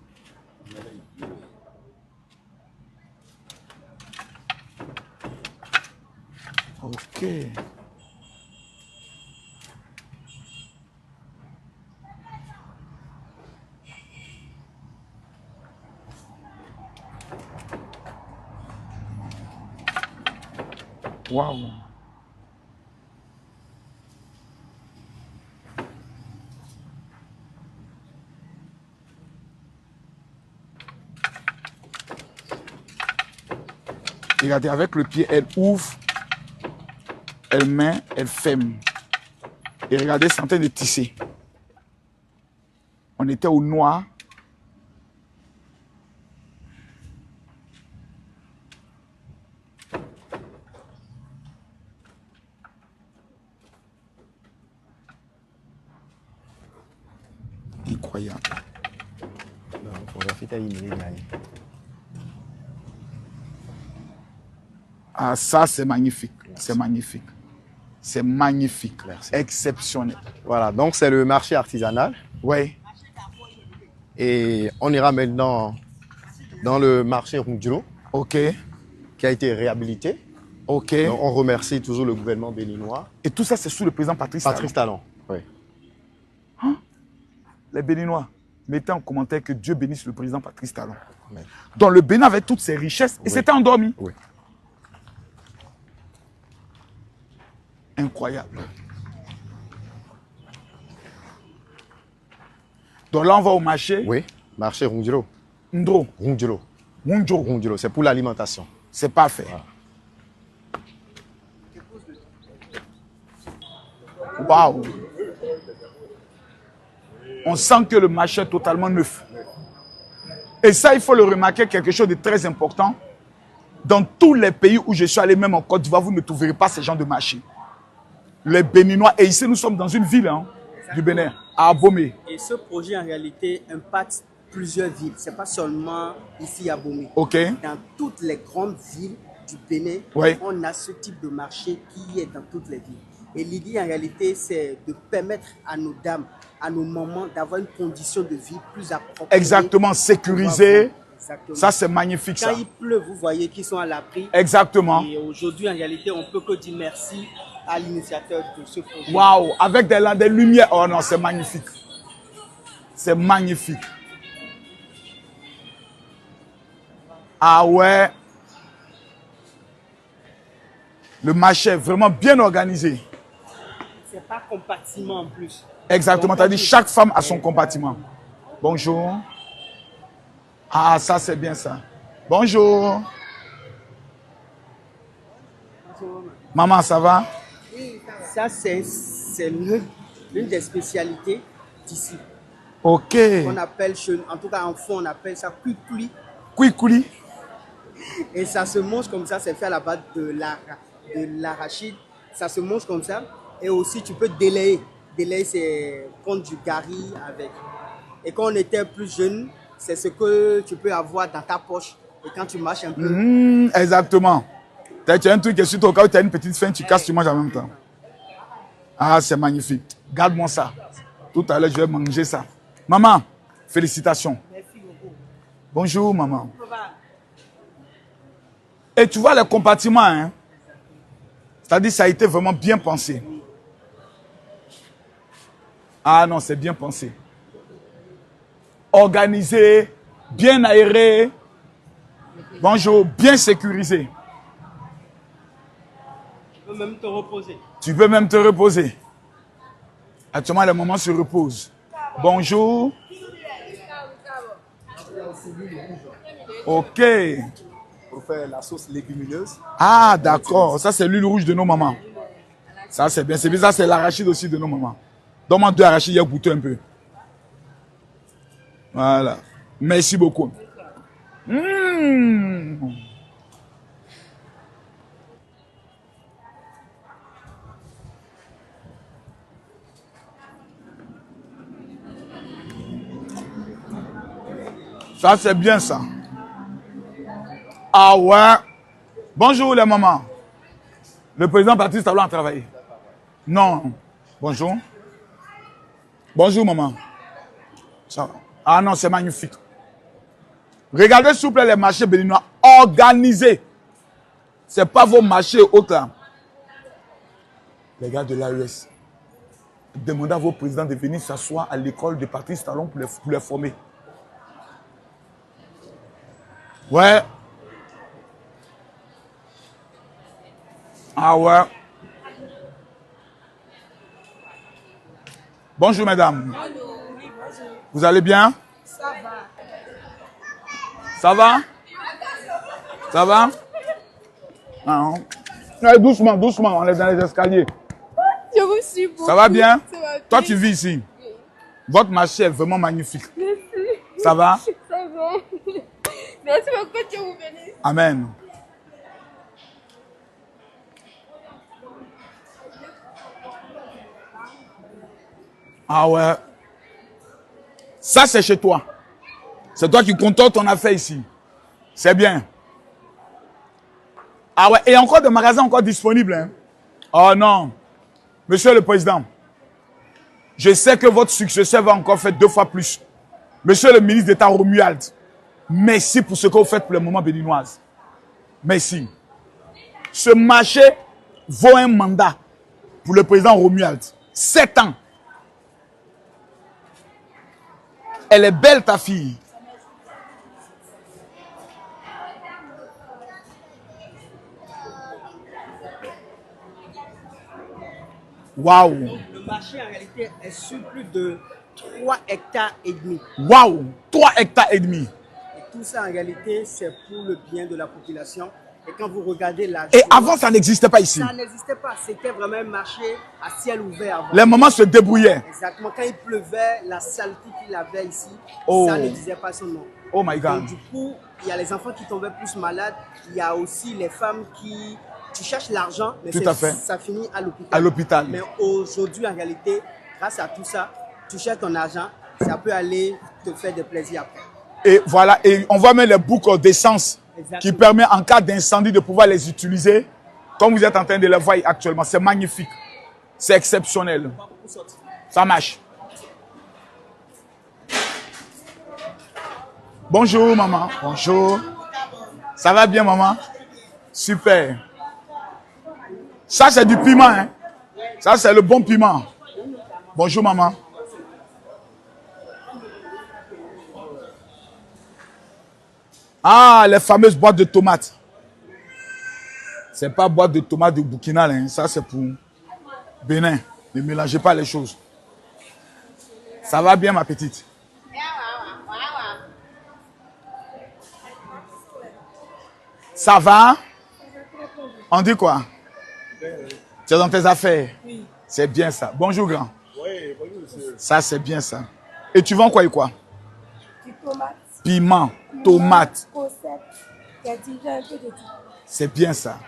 Ok. Waouh. Regardez, avec le pied, elle ouvre, elle met, elle ferme. Et regardez, c'est en train de tisser. On était au noir. Incroyable. Ah, ça, c'est magnifique. C'est magnifique. C'est magnifique. Merci. Exceptionnel. Voilà, donc c'est le marché artisanal. Oui. Et on ira maintenant dans le marché Rungiro, OK. qui a été réhabilité. OK. Donc, on remercie toujours le gouvernement béninois. Et tout ça, c'est sous le président Patrice Patrice Talon. Talon. Oui. Les Béninois, mettez en commentaire que Dieu bénisse le président Patrice Talon. Amen. Donc le Bénin avait toutes ses richesses et Oui. c'était endormi. Oui. Incroyable. Donc là, on va au marché. Oui, marché Rungiro. Ndro. Rungiro. Wundjo. Rungiro, c'est pour l'alimentation. C'est parfait. Waouh. On sent que le marché est totalement neuf. Et ça, il faut le remarquer, quelque chose de très important. Dans tous les pays où je suis allé, même en Côte d'Ivoire, vous ne trouverez pas ce genre de marché. Les Béninois, et ici nous sommes dans une ville du Bénin, à Abomey. Et ce projet, en réalité, impacte plusieurs villes. Ce n'est pas seulement ici à Abomey. OK. Dans toutes les grandes villes du Bénin, Oui. on a ce type de marché qui est dans toutes les villes. Et l'idée, en réalité, c'est de permettre à nos dames, à nos mamans, d'avoir une condition de vie plus appropriée. Exactement, sécurisé. Exactement. Ça, c'est magnifique, ça. Quand il pleut, vous voyez qu'ils sont à l'abri. Exactement. Et aujourd'hui, en réalité, on ne peut que dire merci à l'initiateur de ce projet. Waouh, avec des lumières. Oh non, c'est magnifique. C'est magnifique. Ah ouais. Le marché est vraiment bien organisé. C'est pas compartiment en plus. Exactement, tu as dit chaque femme a son compartiment. Bonjour. Ah, ça c'est bien ça. Bonjour. Maman, ça va? Ça, c'est l'une des spécialités d'ici. Ok. On appelle, en tout cas en fond, on appelle ça cuiculi. Cuiculi. Et ça se mange comme ça, c'est fait à la base de l'arachide. Ça se mange comme ça. Et aussi, tu peux délayer. Délayer, c'est prendre du gari avec. Et quand on était plus jeune, c'est ce que tu peux avoir dans ta poche. Et quand tu marches un peu. Exactement. Tu as un truc qui est sur ton cas où tu as une petite faim, tu casses, tu manges en même temps. Ah, c'est magnifique. Garde-moi ça. Tout à l'heure, je vais manger ça. Maman, félicitations. Merci beaucoup. Bonjour, maman. Et tu vois les compartiments, hein? C'est-à-dire ça a été vraiment bien pensé. Ah non, c'est bien pensé. Organisé, bien aéré. Bonjour, bien sécurisé. peux même te reposer. Tu peux même te reposer. Actuellement, les mamans se reposent. Bonjour. Ok. Pour faire la sauce légumineuse. Ah, d'accord. Ça, c'est l'huile rouge de nos mamans. Ça, c'est bien. C'est bien. Ça, c'est l'arachide aussi de nos mamans. Donne-moi 2 arachides, il y a goûté un peu. Voilà. Merci beaucoup. Ça, c'est bien ça. Ah ouais. Bonjour les mamans. Le président Baptiste Talon a travaillé. Non. Bonjour. Bonjour maman. Ça va. Ah non, c'est magnifique. Regardez s'il vous plaît les marchés béninois organisés. Ce n'est pas vos marchés autres là. Les gars de l'AES, demandez à vos présidents de venir s'asseoir à l'école de Patrice Talon pour les former. Ouais. Ah ouais. Bonjour mesdames. Vous allez bien? Ça va. Ça va? Ça va? Ah, non. Allez, doucement, doucement, on est dans les escaliers. Je vous suis beaucoup. Ça va bien? Ça va Toi, bien. tu vis ici. Votre marché est vraiment magnifique. Merci. Ça va? Ça va. Merci beaucoup que vous venez. Amen. Ah ouais. Ça, c'est chez toi. C'est toi qui contrôles ton affaire ici. C'est bien. Ah ouais. Et encore des magasins encore disponibles. Hein? Oh non. Monsieur le Président, je sais que votre successeur va encore faire 2 fois plus. Monsieur le ministre d'État Romuald, merci pour ce que vous faites pour le moment béninoise. Merci. Ce marché vaut un mandat pour le président Romuald. 7 ans. Elle est belle, ta fille. Waouh. Le marché en réalité est sur plus de 3 hectares et demi. Waouh. 3 hectares et demi. Et tout ça en réalité c'est pour le bien de la population. Et quand vous regardez la Et joie, avant, ça n'existait pas ici. ça n'existait pas. C'était vraiment un marché à ciel ouvert avant. Les mamans se débrouillaient. Exactement. Quand il pleuvait, la saleté qu'il avait ici, Oh. ça ne disait pas son nom. Oh my God. Donc, du coup, il y a les enfants qui tombaient plus malades. Il y a aussi les femmes qui cherchent l'argent, mais Tout à fait. ça finit à l'hôpital. À l'hôpital. Mais aujourd'hui, en réalité, grâce à tout ça, tu cherches ton argent, ça peut aller te faire des plaisirs après. Et voilà, et on voit même les boucles d'essence Exactement. qui permet en cas d'incendie de pouvoir les utiliser comme vous êtes en train de les voir actuellement. C'est magnifique. C'est exceptionnel. Ça marche. Bonjour maman. Bonjour. Ça va bien maman? Super. Ça c'est du piment. Hein? Ça c'est le bon piment. Bonjour maman. Ah, les fameuses boîtes de tomates. C'est pas boîte de tomates de Burkina, hein. Ça c'est pour Bénin. Ne mélangez pas les choses. Ça va bien ma petite? Ça va? On dit quoi? Tu es dans tes affaires? Oui. C'est bien ça. Bonjour grand. Oui, bonjour monsieur. Ça c'est bien ça. Et tu vends quoi et quoi? Du tomate. Piment, tomate. Cosette. Il y a déjà un peu de tout. C'est bien ça.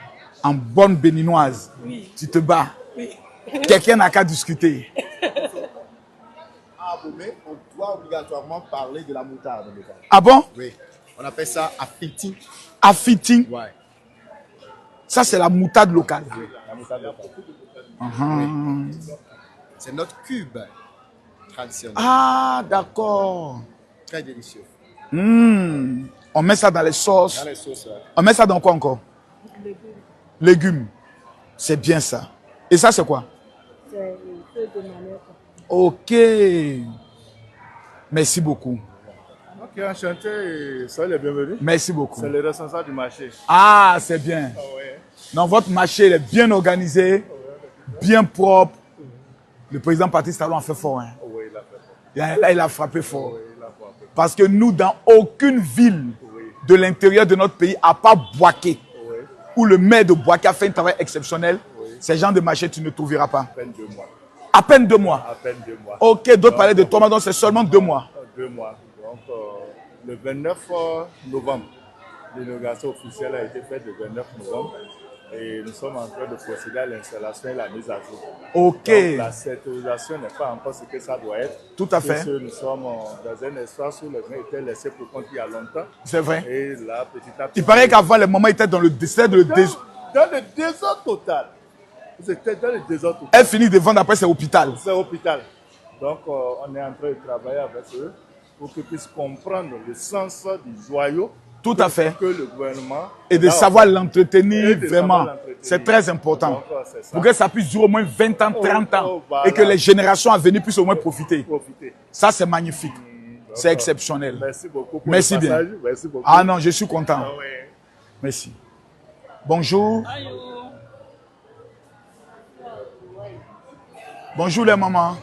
En bonne béninoise. Oui. Tu te bats. Oui. Quelqu'un n'a qu'à discuter. À Abomey, on doit obligatoirement parler de la moutarde locale. Ah bon? Oui. On appelle ça affiti. Affiti. Ouais. Ça c'est la moutarde locale. Oui, la moutarde locale. C'est notre cube traditionnel. Ah d'accord. Très délicieux. On met ça dans les sauces. Dans les sauces, ouais. On met ça dans quoi encore? Légumes. C'est bien ça. Et ça c'est quoi? C'est un peu de manioc. Ok. Merci beaucoup. Ok, enchanté, soyez les bienvenus. Merci beaucoup. C'est le responsable du marché. Ah, c'est bien. Ah ouais. Non, votre marché il est bien organisé, bien propre. Le président Patrice Talon a fait fort. Hein. Oui, il a fait fort. Là, il a frappé fort. Oui, il a frappé. Parce que nous, dans aucune ville de l'intérieur de notre pays, à part Boaké, où le maire de Boaké a fait un travail exceptionnel, ces gens de marché, tu ne trouveras pas. À peine 2 mois. À peine 2 mois. À peine 2 mois. Ok, d'autres parlaient de 3 mois, donc c'est seulement 2 mois. 2 mois. Donc, le 29 novembre, l'inauguration officielle a été faite le 29 novembre. Et nous sommes en train de procéder à l'installation et la mise à jour. Ok. Donc, la sécurisation n'est pas encore ce que ça doit être. Tout à fait. Parce que nous sommes dans un espace où les gens étaient laissés pour compte il y a longtemps. C'est vrai. Et là, petit à petit. Il paraît qu'avant, les mamans étaient dans le désordre. Dans le désordre total. C'était dans le désordre total. Elle finit de vendre, après c'est hôpital. C'est hôpital. Donc, on est en train de travailler avec eux pour qu'ils puissent comprendre le sens du joyau. Tout à fait. Que le gouvernement. Et de savoir l'entretenir de vraiment. savoir l'entretenir. C'est très important. Donc, c'est ça. Pour que ça puisse durer au moins 20 ans, 30 ans. Voilà. Et que les générations à venir puissent au moins profiter. Profiter. Ça, c'est magnifique. C'est exceptionnel. Merci beaucoup pour Merci le bien. passage. Merci beaucoup. Ah non, je suis content. Ah ouais. Merci. Bonjour. Bonjour les mamans.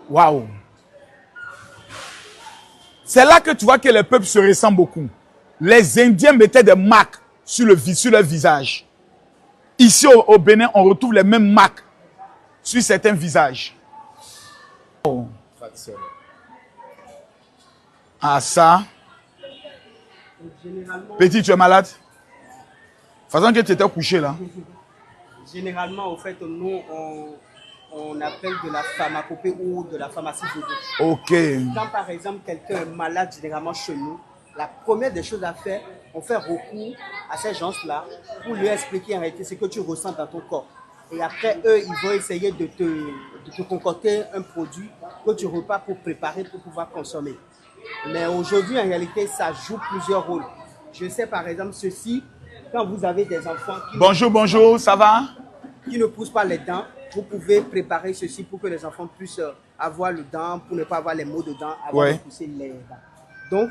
Waouh. C'est là que tu vois que les peuples se ressemblent beaucoup. Les Indiens mettaient des marques sur leur visage. Ici au Bénin, on retrouve les mêmes marques sur certains visages. Oh. Traditionnel. Ah ça. Petit, tu es malade? Façon que tu étais couché là. Généralement, au fait, nous, on appelle de la pharmacopée ou de la pharmacie vaudou. Ok. Quand par exemple quelqu'un est malade, généralement chez nous, la première des choses à faire, on fait recours à ces gens-là pour lui expliquer en réalité ce que tu ressens dans ton corps. Et après, eux, ils vont essayer de te concocter un produit que tu repars pour préparer pour pouvoir consommer. Mais aujourd'hui, en réalité, ça joue plusieurs rôles. Je sais par exemple ceci, quand vous avez des enfants Bonjour, ça va? Qui ne poussent pas les dents, vous pouvez préparer ceci pour que les enfants puissent avoir le dent, pour ne pas avoir les maux de dents, avant de pousser les dents. Donc,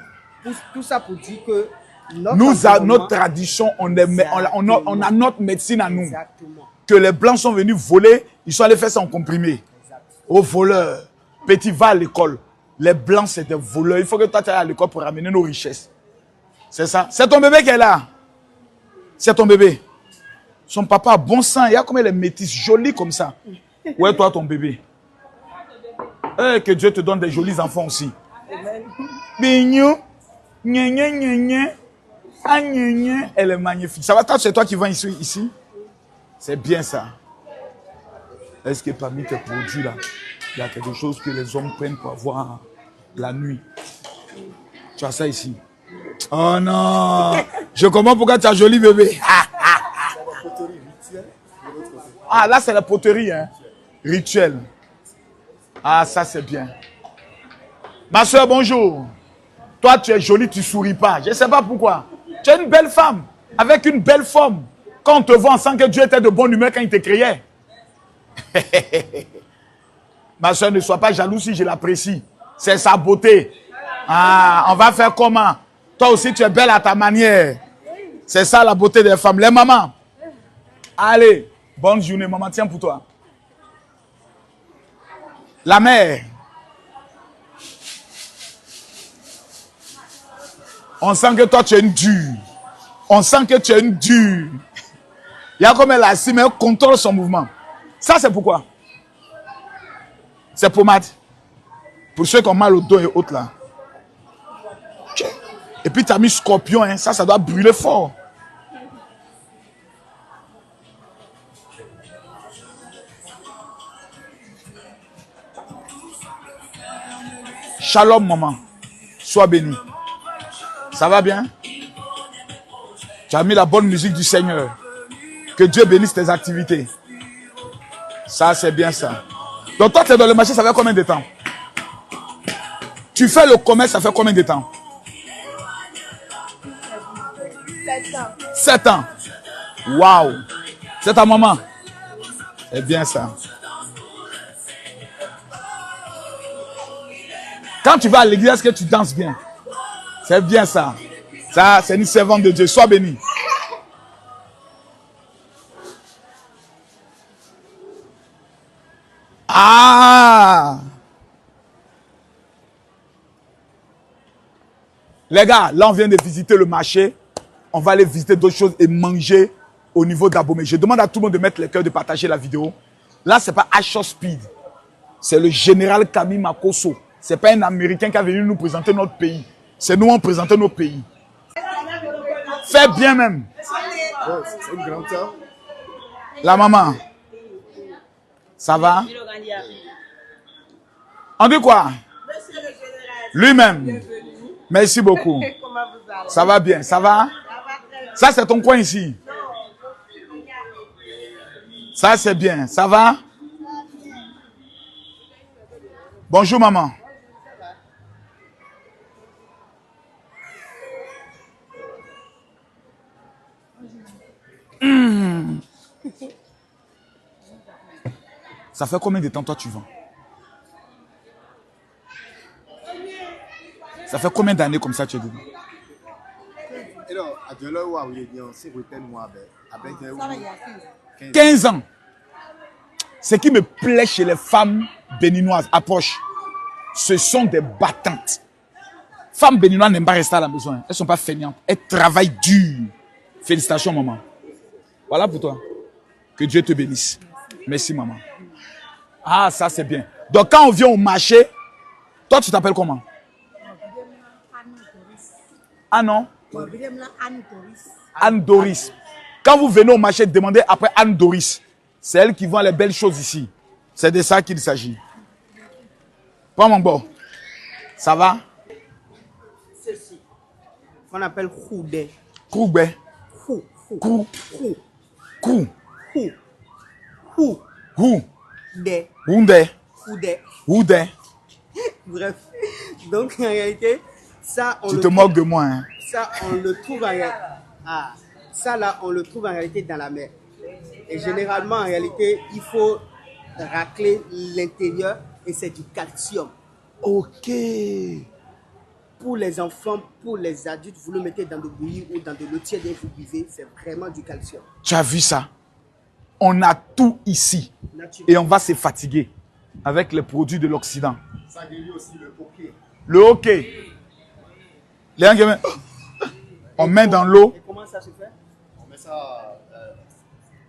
tout ça pour dire que notre tradition, on a notre médecine à nous. Exactement. Que les Blancs sont venus voler, ils sont allés faire ça en comprimé. Aux voleurs, petit, va à l'école. Les Blancs, c'est des voleurs. Il faut que toi, tu ailles à l'école pour ramener nos richesses. C'est ça. C'est ton bébé qui est là. C'est ton bébé. Son papa a bon sang. Il y a comme les métis jolis comme ça. Où est toi ton bébé? Que Dieu te donne des jolis enfants aussi. Bignou. Elle est magnifique. Ça va, c'est toi qui vends ici? C'est bien ça. Est-ce que parmi tes produits là, il y a quelque chose que les hommes prennent pour avoir la nuit? Tu as ça ici? Oh non! Je comprends pourquoi tu as joli bébé. Ah, là c'est la poterie, hein? Rituel. Ah, ça c'est bien. Ma soeur, bonjour. Toi, tu es jolie, tu souris pas. Je ne sais pas pourquoi. Tu es une belle femme, avec une belle forme. Quand on te voit, on sent que Dieu était de bonne humeur quand il te créait. Ma soeur, ne sois pas jalouse si je l'apprécie. C'est sa beauté. Ah, on va faire comment? Toi aussi, tu es belle à ta manière. C'est ça la beauté des femmes. Les mamans. Allez, bonne journée, maman. Tiens pour toi. La mère. On sent que toi, tu es une dure. On sent que tu es une dure. Il y a comme elle a assis, mais elle contrôle son mouvement. Ça, c'est pourquoi? C'est pommade. Pour ceux qui ont mal au dos et autres là. Et puis, tu as mis scorpion. Hein. Ça doit brûler fort. Shalom, maman. Sois béni. Ça va bien? Tu as mis la bonne musique du Seigneur. Que Dieu bénisse tes activités. Ça, c'est bien ça. Donc toi, tu es dans le marché, ça fait combien de temps? Tu fais le commerce, ça fait combien de temps? 7 ans. 7 ans. Waouh. C'est ta maman? C'est bien ça. Quand tu vas à l'église, est-ce que tu danses bien? C'est bien ça. Ça, c'est une servante de Dieu. Sois béni. Ah! Les gars, là, on vient de visiter le marché. On va aller visiter d'autres choses et manger au niveau d'Abomey. Je demande à tout le monde de mettre les cœurs, de partager la vidéo. Là, ce n'est pas Ashore Speed. C'est le général Kami Makosso. Ce n'est pas un Américain qui est venu nous présenter notre pays. C'est nous qui présentons nos pays. Fais bien même. C'est une grande sœur. La maman. Ça va? On dit quoi? Lui-même. Merci beaucoup. Ça va bien, ça va? Ça, c'est ton coin ici. Ça, c'est bien. Ça va? Bonjour, maman. Ça fait combien de temps toi tu vends? Ça fait combien d'années comme ça tu es dedans? 15 ans. Ce qui me plaît chez les femmes béninoises, approche, ce sont des battantes. Femmes béninoises n'aiment pas rester à la maison. Elles ne sont pas feignantes. Elles travaillent dur. Félicitations, maman. Voilà pour toi. Que Dieu te bénisse. Merci, maman. Ah, ça c'est bien. Donc quand on vient au marché, toi tu t'appelles comment? Ah non? Anne Doris. Quand vous venez au marché, demandez après Anne Doris. C'est elle qui vend les belles choses ici. C'est de ça qu'il s'agit. Prends mon bord. Ça va? Ceci, qu'on appelle khoudé. Kroubé. Khou. Krou. Khou. Krou. Khou. Khou. Rou. Dé. Roundé. Khoudé. Roudé. Bref. Donc, en réalité, ça, on Tu le te trouve- moques de moi, hein? Ça, on le trouve en réalité. Ah, ça là, on le trouve en réalité dans la mer. Et généralement, en réalité, il faut racler l'intérieur et c'est du calcium. Ok. Pour les enfants, pour les adultes, vous le mettez dans de bouillie ou dans de l'eau tiède et vous buvez, c'est vraiment du calcium. Tu as vu ça? On a tout ici. Naturel. Et on va se fatiguer avec les produits de l'Occident. Ça guérit aussi le hockey. Le hockey. Les gens qui aiment- on met dans l'eau. Et comment ça se fait? On met ça.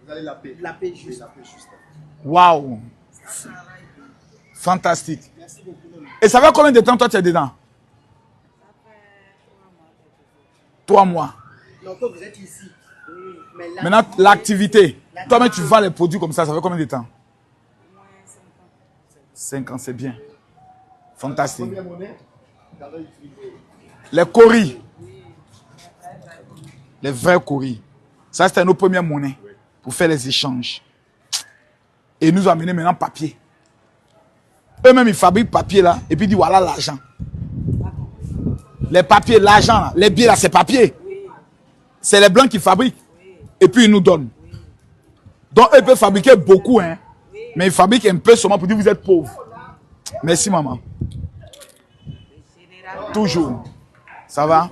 Vous allez laper. Laper juste. Laper juste. Waouh. Fantastique. Merci beaucoup. Et ça va combien de temps toi tu es dedans? 3 mois. Donc, vous êtes ici. Mais là, Maintenant, l'activité. Toi-même, tu vends les produits comme ça fait combien de temps? 5 ans, c'est bien. Fantastique. Première monnaie, dans l'œil privé. Les coris. Les vrais coris. Ça, c'était nos premières monnaies pour faire les échanges. Et ils nous ont amené maintenant papier. Eux-mêmes, ils fabriquent papier là, et puis ils disent voilà l'argent. Les papiers, l'argent, là, les billets là, c'est papier. C'est les blancs qui fabriquent. Et puis ils nous donnent. Donc, eux peuvent fabriquer beaucoup, hein. Mais ils fabriquent un peu seulement pour dire vous êtes pauvres. Merci, maman. Toujours. Ça va?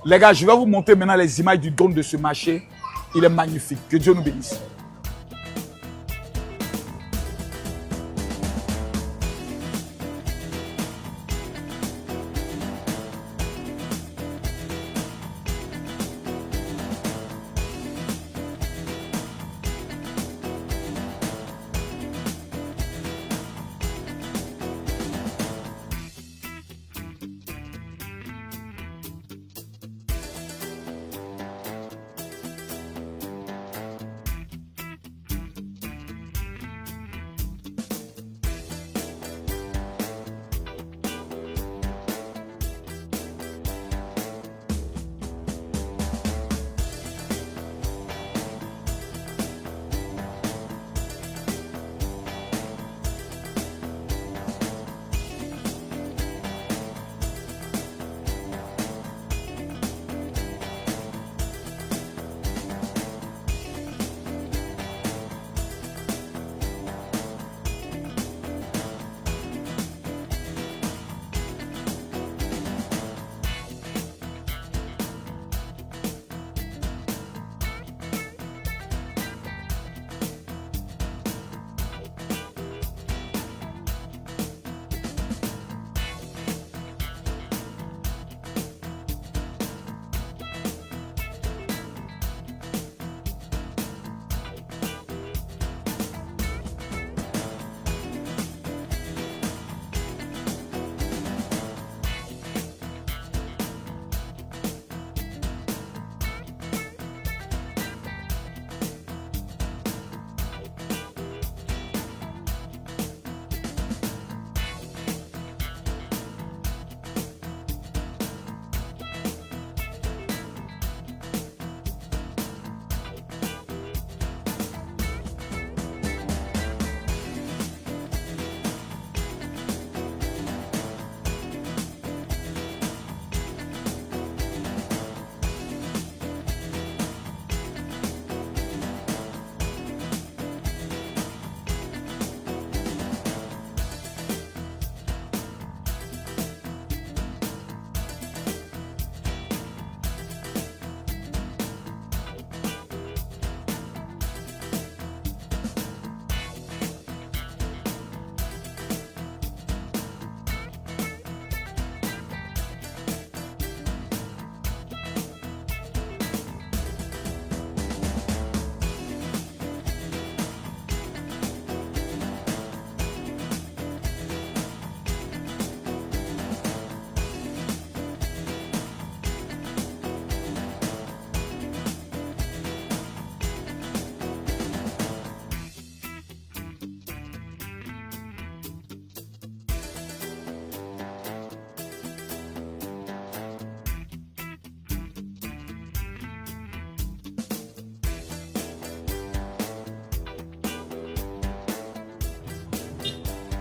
Les gars, je vais vous montrer maintenant les images du don de ce marché. Il est magnifique. Que Dieu nous bénisse.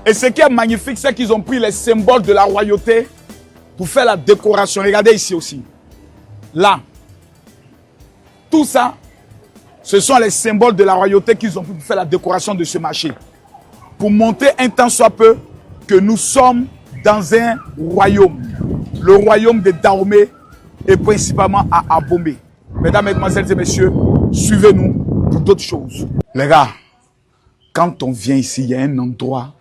Et ce qui est magnifique, c'est qu'ils ont pris les symboles de la royauté pour faire la décoration. Regardez ici aussi. Là. Tout ça, ce sont les symboles de la royauté qu'ils ont pris pour faire la décoration de ce marché. Pour montrer un tant soit peu que nous sommes dans un royaume. Le royaume de Dahomey et principalement à Abomey. Mesdames, Mesdemoiselles et Messieurs, suivez-nous pour d'autres choses. Les gars, quand on vient ici, il y a un endroit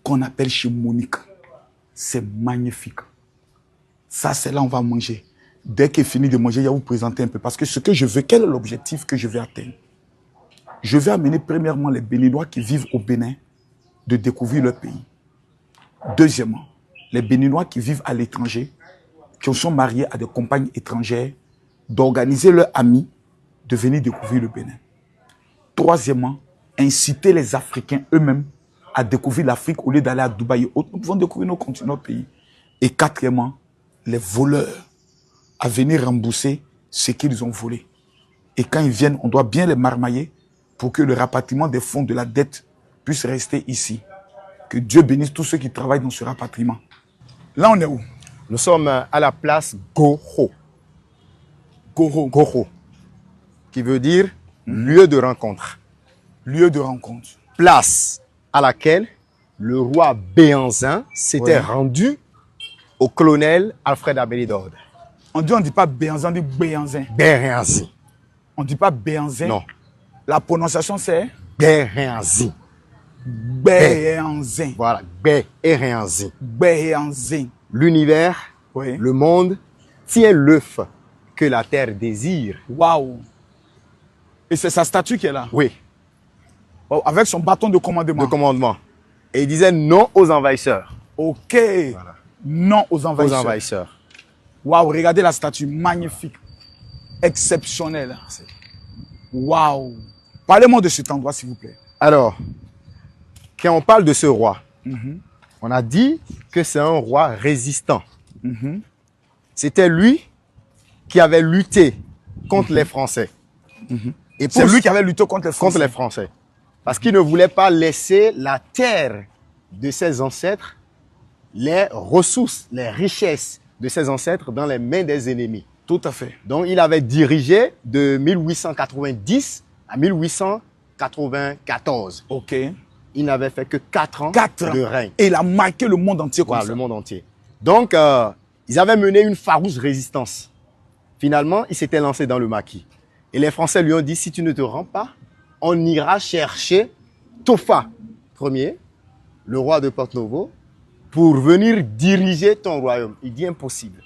qu'on appelle chez Monique. C'est magnifique. Ça, c'est là où on va manger. Dès qu'il est fini de manger, il va vous présenter un peu. Parce que ce que je veux, quel est l'objectif que je vais atteindre? Je vais amener premièrement les Béninois qui vivent au Bénin de découvrir leur pays. Deuxièmement, les Béninois qui vivent à l'étranger, qui sont mariés à des compagnes étrangères, d'organiser leurs amis de venir découvrir le Bénin. Troisièmement, inciter les Africains eux-mêmes à découvrir l'Afrique au lieu d'aller à Dubaï et autres. Nous pouvons découvrir nos continents, nos pays. Et quatrièmement, les voleurs à venir rembourser ce qu'ils ont volé. Et quand ils viennent, on doit bien les marmailler pour que le rapatriement des fonds de la dette puisse rester ici. Que Dieu bénisse tous ceux qui travaillent dans ce rapatriement. Là, on est où? Nous sommes à la place Goro. Goro, qui veut dire lieu de rencontre. Lieu de rencontre. Place à laquelle le roi Béhanzin s'était rendu au colonel Alfred Abélidorde. On ne dit pas Béhanzin, on dit Béhanzin. Béhanzin. On ne dit pas Béhanzin. Non. La prononciation c'est Béhanzin. Béhanzin. Voilà, Béhanzin. Béhanzin. L'univers, Oui. le monde, tient l'œuf que la terre désire. Waouh. Et c'est sa statue qui est là. Oui, Oh, avec son bâton de commandement. de commandement. Et il disait non aux envahisseurs. Ok. Voilà. Non aux Aux envahisseurs. envahisseurs. Waouh, regardez la statue. Magnifique. Exceptionnelle. Waouh. Parlez-moi de cet endroit, s'il vous plaît. Alors, quand on parle de ce roi, on a dit que c'est un roi résistant. C'était lui qui avait lutté contre les Français. Et C'est lui qui avait lutté contre les Français. contre les Français. Parce qu'il ne voulait pas laisser la terre de ses ancêtres, les ressources, les richesses de ses ancêtres dans les mains des ennemis. Tout à fait. Donc, il avait dirigé de 1890 à 1894. Ok. Il n'avait fait que 4 ans 4 de ans. règne. Et il a marqué le monde entier comme Voilà, ça. le monde entier. Donc, ils avaient mené une farouche résistance. Finalement, il s'était lancé dans le maquis. Et les Français lui ont dit, si tu ne te rends pas, on ira chercher Tofa Ier, le roi de Porto-Novo, pour venir diriger ton royaume. Il dit impossible.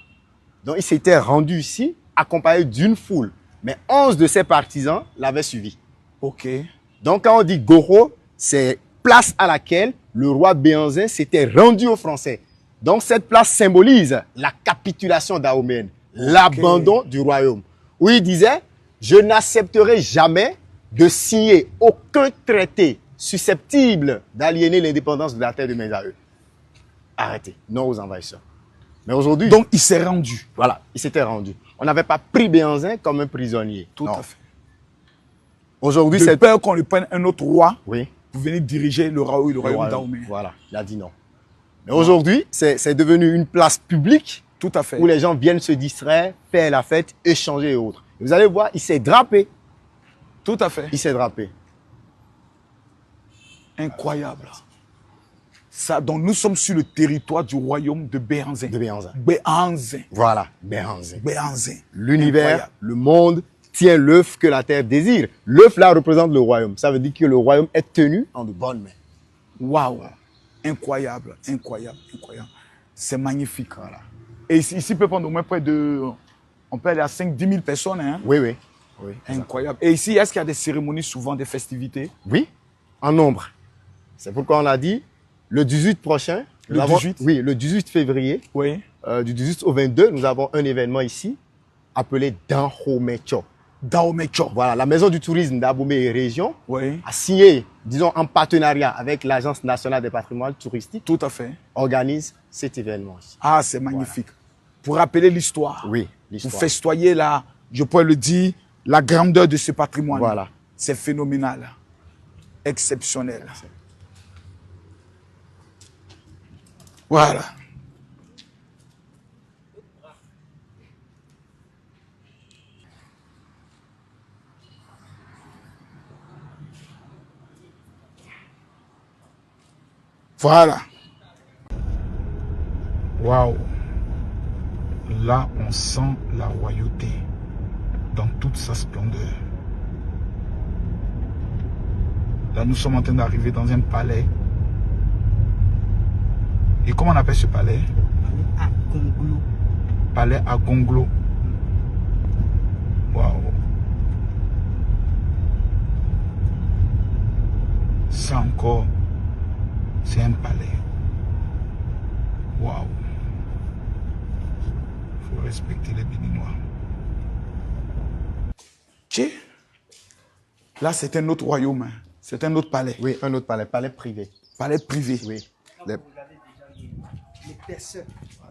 Donc, il s'était rendu ici, accompagné d'une foule. Mais 11 de ses partisans l'avaient suivi. Ok. Donc, quand on dit Goro, c'est place à laquelle le roi Béhanzin s'était rendu aux Français. Donc, cette place symbolise la capitulation dahoméenne, l'abandon du royaume. Où il disait, je n'accepterai jamais de signer aucun traité susceptible d'aliéner l'indépendance de la terre de mes aïeux. Arrêtez, non aux envahisseurs. Mais aujourd'hui, Donc, il s'est rendu. voilà, il s'était rendu. On n'avait pas pris Béhanzin comme un prisonnier. Tout Non. à fait. Aujourd'hui, De c'est... peur qu'on lui prenne un autre roi Oui. pour venir diriger le royaume Le Dahomey. Voilà, il a dit non. Mais aujourd'hui, c'est devenu une place publique Tout à fait. où les gens viennent se distraire, faire la fête, échanger et autres. Et vous allez voir, il s'est drapé. Tout à fait. Il s'est drapé. Incroyable. Ça, donc nous sommes sur le territoire du royaume de Béhanzin. De Béhanzin. Béhanzin. Voilà, Béhanzin. Béhanzin. L'univers, Incroyable. le monde tient l'œuf que la terre désire. L'œuf là représente le royaume. Ça veut dire que le royaume est tenu en de bonnes mains. Waouh. Incroyable. Incroyable. Incroyable. C'est magnifique. Voilà. Et ici, peut prendre au moins près de... On peut aller à 5-10 000 personnes. Hein? Oui, oui. Oui, Incroyable. Et ici, est-ce qu'il y a des cérémonies, souvent des festivités? oui, en nombre. C'est pourquoi on a dit le 18 prochain. Le nous 18? Oui, le 18 février. Oui. Du 18 au 22, nous avons un événement ici appelé Dahomey Cho. Dahomey Cho. Voilà, la maison du tourisme d'Abomey et région Oui. a signé, disons, en partenariat avec l'Agence nationale des patrimoines touristiques, Tout à fait. organise cet événement ici. Ah, c'est magnifique. Pour rappeler l'histoire. Oui, Pour l'histoire. festoyer la, je pourrais le dire, la grandeur de ce patrimoine. Voilà. C'est phénoménal. Exceptionnel. Voilà. Voilà. Waouh. Là, on sent la royauté dans toute sa splendeur. Là, nous sommes en train d'arriver dans un palais. Et comment on appelle ce palais? À Gonglo. Palais à Gonglo. Waouh. Ça encore, c'est un palais. Waouh. Il faut respecter les Béninois. Tché. Là, c'est un autre royaume. Hein. C'est un autre palais. Oui, un autre palais, palais privé. Palais privé. Oui. Vous regardez déjà l'épaisseur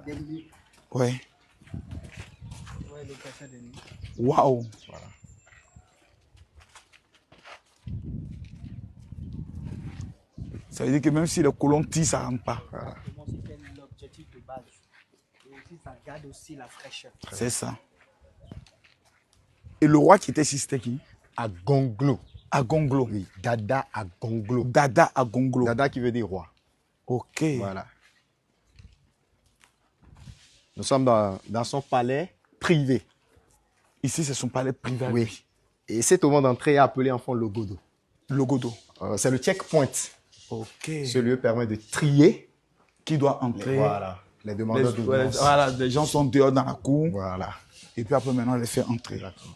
des murs. Ouais. Ouais, l'épaisseur des murs. Waouh. Voilà. Ça veut dire que même si les colons tirent, ça ne rentre pas. Voilà. C'était l'objectif de base. Et aussi, ça garde aussi la fraîcheur. C'est ça. Et le roi qui était ici, c'était qui? À Gonglo. À Gonglo. Oui, Dada à Gonglo. Dada à Gonglo. Dada qui veut dire roi. Ok. Voilà. Nous sommes dans son palais privé. Ici, c'est son palais privé. Oui. Et cet moment d'entrée est appelé en fond Logodo. Logodo. C'est le checkpoint. Ok. Ce lieu permet de trier. Qui doit entrer? Voilà. Les demandeurs Les, d'audience. voilà, les gens sont dehors dans la cour. Voilà. Et puis après, maintenant, on les fait entrer. Exactement.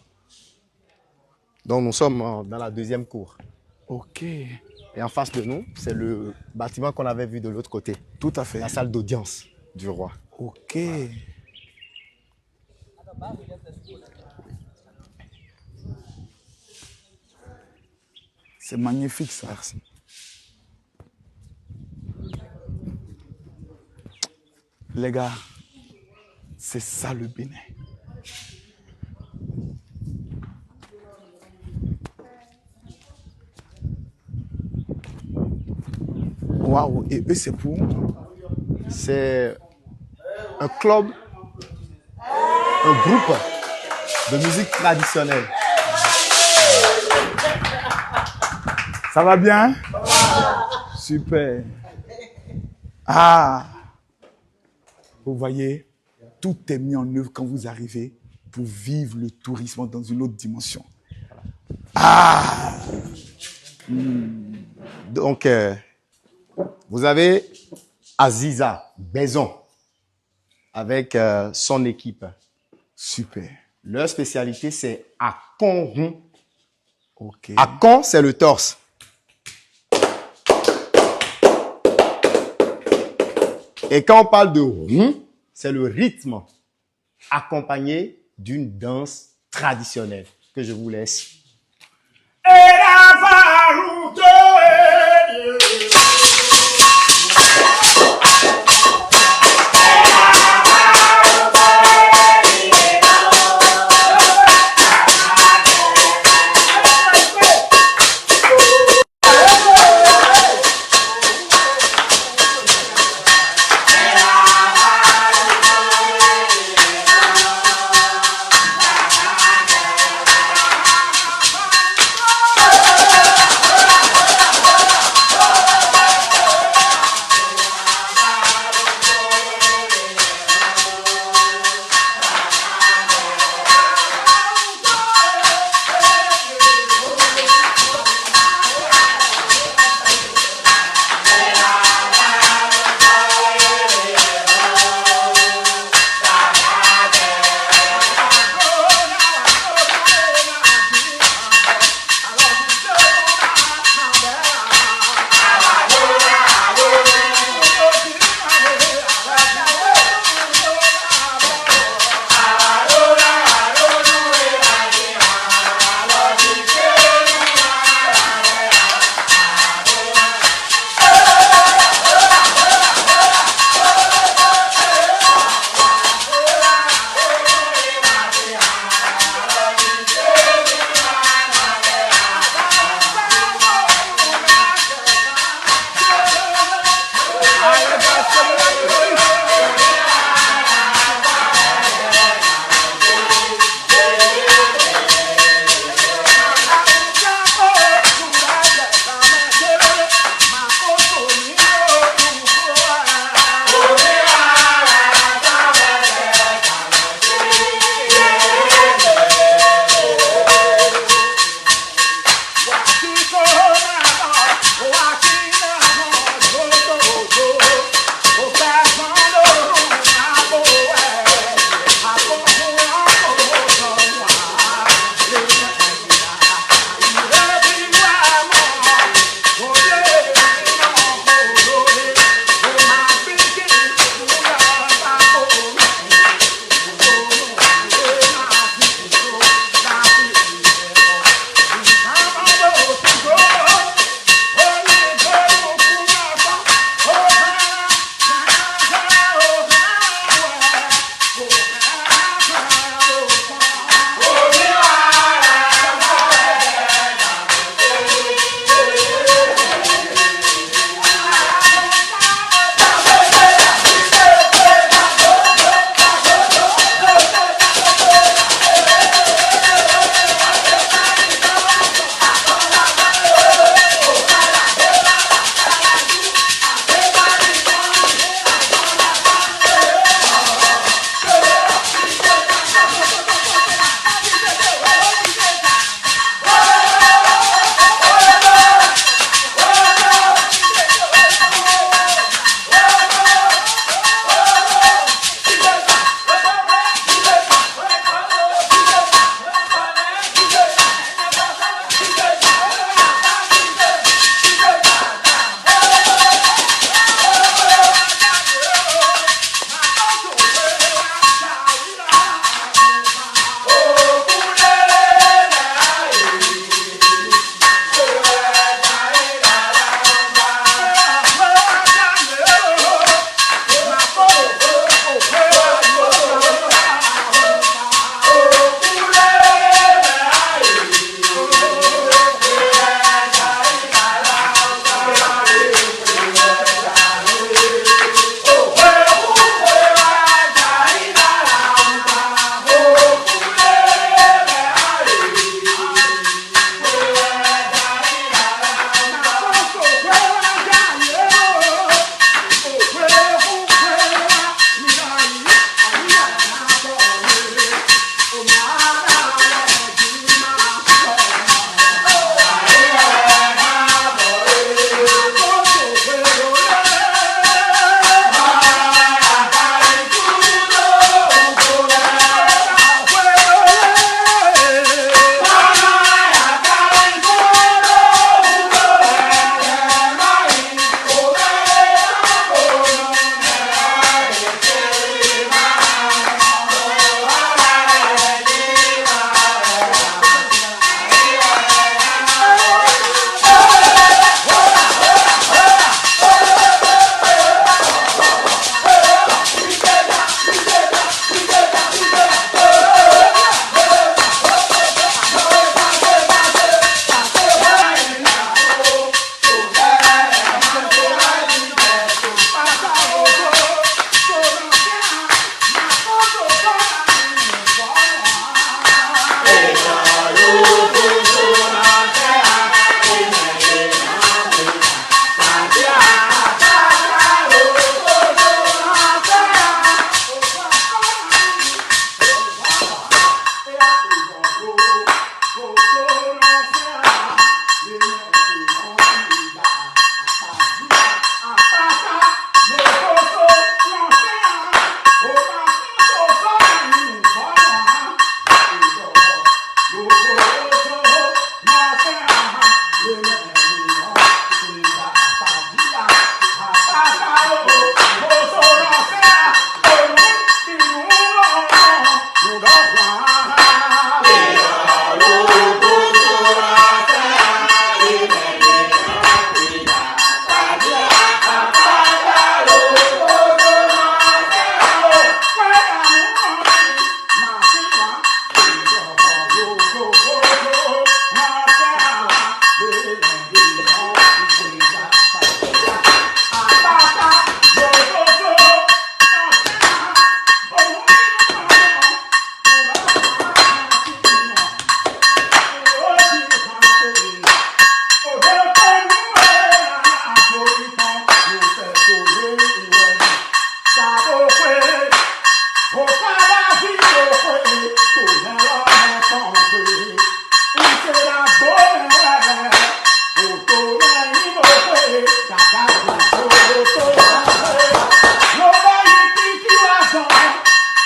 Donc nous sommes dans la deuxième cour. Ok. Et en face de nous, c'est le bâtiment qu'on avait vu de l'autre côté. Tout à fait. La salle d'audience du roi. Ok. C'est magnifique ça. Merci. Les gars, c'est ça le Bénin. Waouh, et eux c'est pour? C'est un club, un groupe de musique traditionnelle. Ça va bien? Super. Ah! Vous voyez, tout est mis en œuvre quand vous arrivez pour vivre le tourisme dans une autre dimension. Ah! Donc, vous avez Aziza Baison avec son équipe. Super. Leur spécialité, c'est Akon rond. Ok. Akon, c'est le torse. Et quand on parle de rond, c'est le rythme accompagné d'une danse traditionnelle que je vous laisse.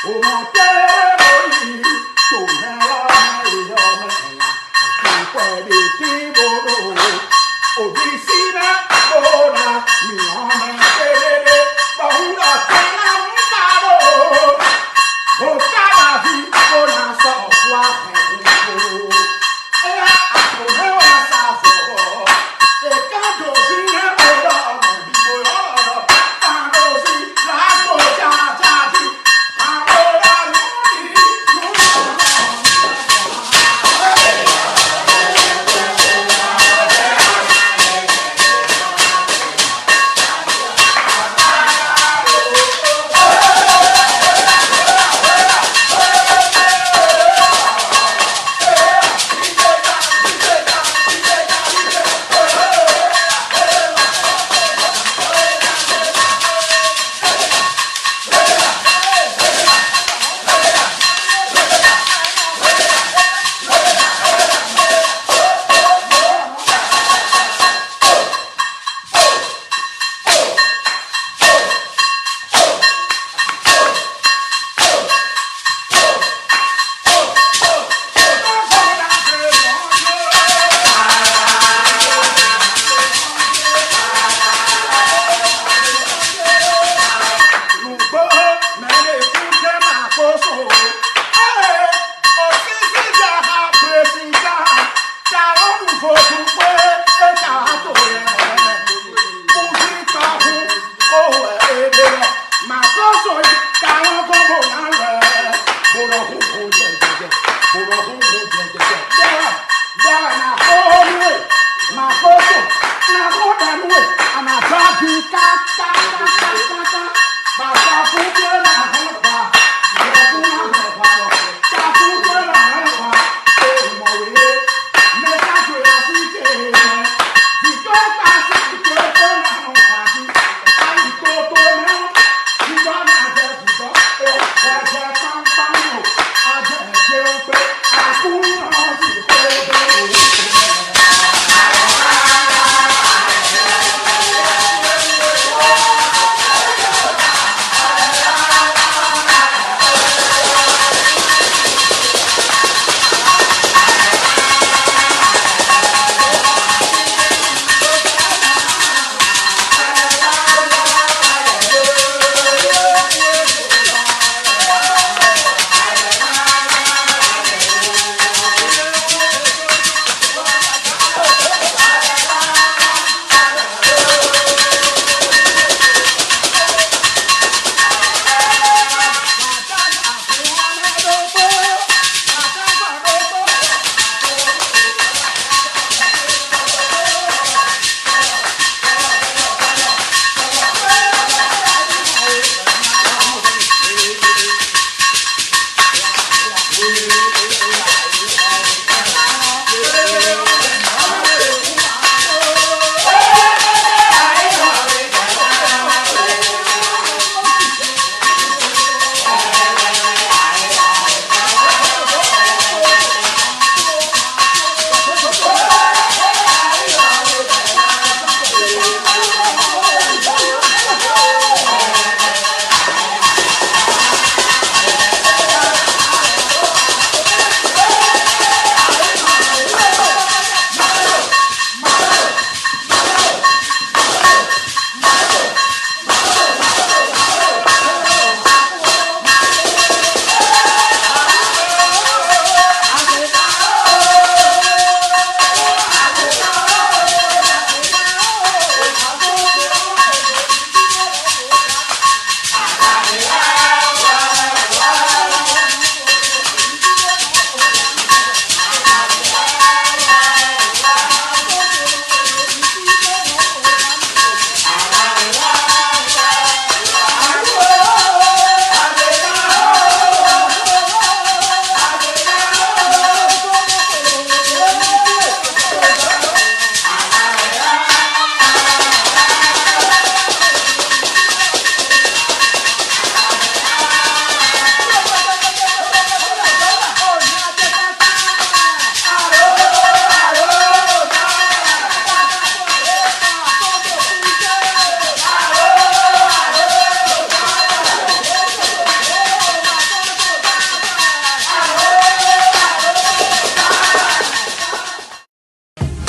Thank you.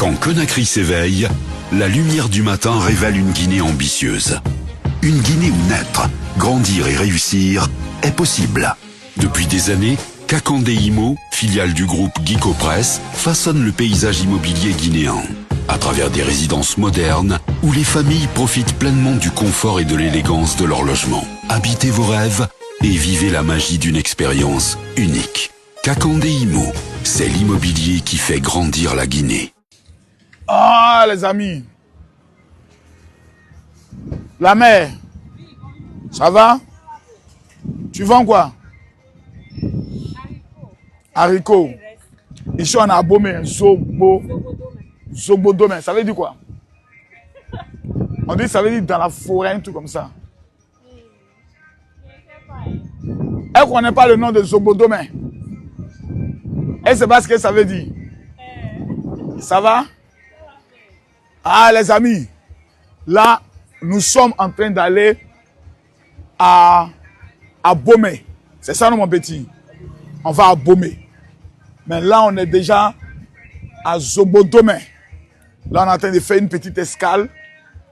Quand Conakry s'éveille, la lumière du matin révèle une Guinée ambitieuse. Une Guinée où naître, grandir et réussir est possible. Depuis des années, Kakandé Imo, filiale du groupe Guico Press, façonne le paysage immobilier guinéen. À travers des résidences modernes où les familles profitent pleinement du confort et de l'élégance de leur logement. Habitez vos rêves et vivez la magie d'une expérience unique. Kakandé Imo, c'est l'immobilier qui fait grandir la Guinée. Ah, les amis. La mère. Ça va? Tu vends quoi? Haricots. Ici, on a Abomé, Zobodomé. Ça veut dire quoi? On dit ça veut dire dans la forêt, un truc comme ça. Elle ne connaît pas le nom de Zobodomé. Elle sait pas ce que ça veut dire. Ça va? Ah, les amis. Là, nous sommes en train d'aller à Bomé. C'est ça, non, mon petit? On va à Bomé. Mais là, on est déjà à Zobodomé. Là, on est en train de faire une petite escale.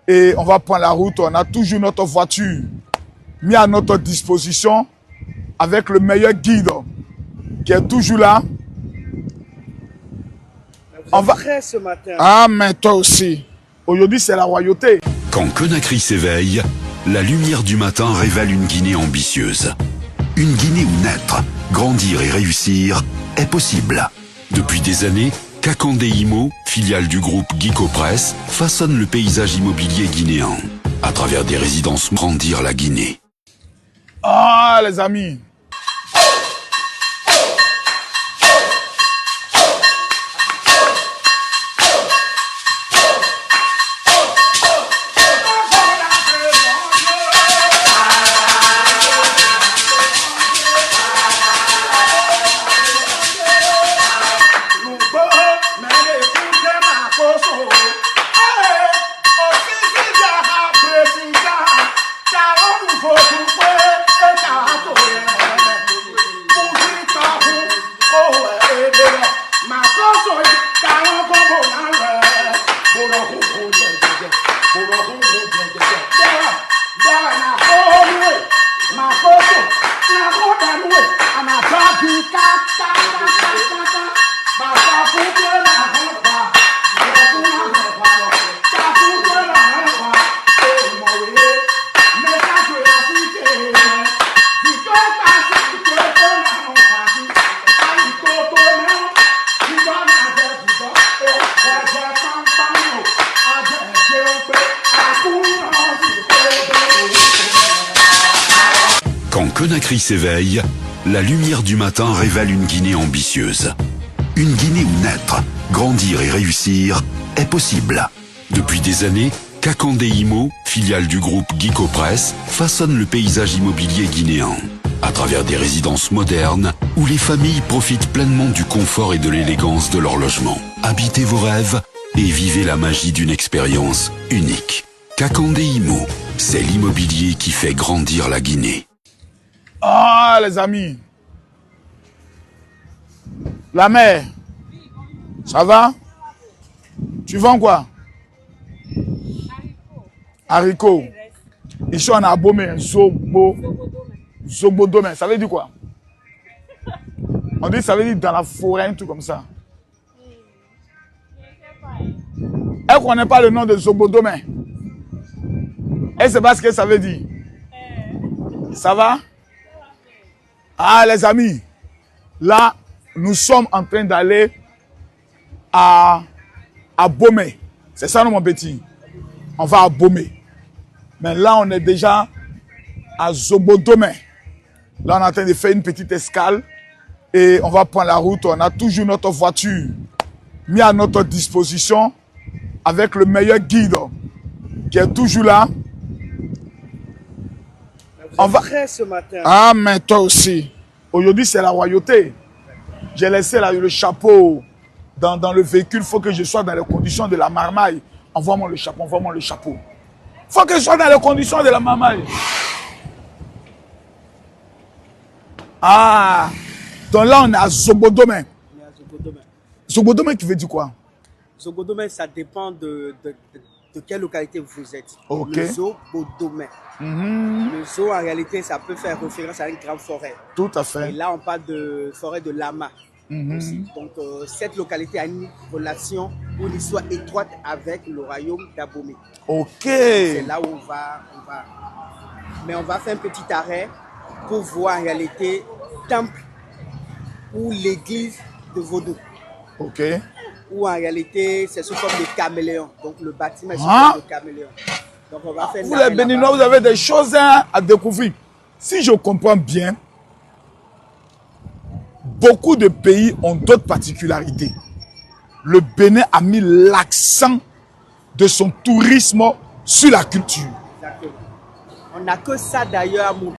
Et on va prendre la route. On a toujours notre voiture mis à notre disposition avec le meilleur guide qui est toujours là. On va prêt ce matin. Ah, mais toi aussi. Aujourd'hui, c'est la royauté. Quand Conakry s'éveille, la lumière du matin révèle une Guinée ambitieuse. Une Guinée où naître, grandir et réussir est possible. Depuis des années, Kakandé Imo, filiale du groupe Guico Press, façonne le paysage immobilier guinéen. À travers des résidences grandir la Guinée. Ah, les amis. Quand Conakry s'éveille, la lumière du matin révèle une Guinée ambitieuse. Une Guinée où naître, grandir et réussir est possible. Depuis des années, Kakandé Imo, filiale du groupe Guico Press, façonne le paysage immobilier guinéen. À travers des résidences modernes où les familles profitent pleinement du confort et de l'élégance de leur logement. Habitez vos rêves et vivez la magie d'une expérience unique. Kakandé Imo, c'est l'immobilier qui fait grandir la Guinée. Ah, les amis. La mère. Ça va? Tu vends quoi? Haricots. Ici, on a Abomé, Zobodomé. Ça veut dire quoi? On dit ça veut dire dans la forêt, un truc comme ça. Elle ne connaît pas le nom de Zobodomé. Elle ne sait pas ce que ça veut dire. Ça va? Ah, les amis. Là, nous sommes en train d'aller à Bomé. C'est ça, non, mon petit? On va à Bomé. Mais là, on est déjà à Zobodomé. Là, on est en train de faire une petite escale. Et on va prendre la route. On a toujours notre voiture mis à notre disposition avec le meilleur guide qui est toujours là. On va prêt ce matin. Ah, mais toi aussi. Aujourd'hui, c'est la royauté. J'ai laissé là, le chapeau dans le véhicule. Il faut que je sois dans les conditions de la marmaille. Envoie-moi le chapeau, envoie-moi le chapeau. Il faut que je sois dans les conditions de la marmaille. Ah, donc là, on est à Zobodomé. Zobodomé qui veut dire quoi? Zogodomé, ça dépend de quelle localité vous êtes. Ok. Le Zogodomé. Le zoo, en réalité, ça peut faire référence à une grande forêt. Tout à Et fait. là, on parle de forêt de Lama aussi. Donc, cette localité a une relation ou une histoire étroite avec le royaume d'Abomey. Ok. C'est là où on va. Mais on va faire un petit arrêt pour voir en réalité temple ou l'église de Vodou. Ok. Où en réalité, c'est sous forme de caméléon. Donc, le bâtiment est sous Ah. forme de caméléon. Donc, on va faire un Vous arrêt les Béninois, là-bas. vous avez des choses à découvrir. Si je comprends bien, beaucoup de pays ont d'autres particularités. Le Bénin a mis l'accent de son tourisme sur la culture. Exactement. On n'a que ça d'ailleurs à montrer.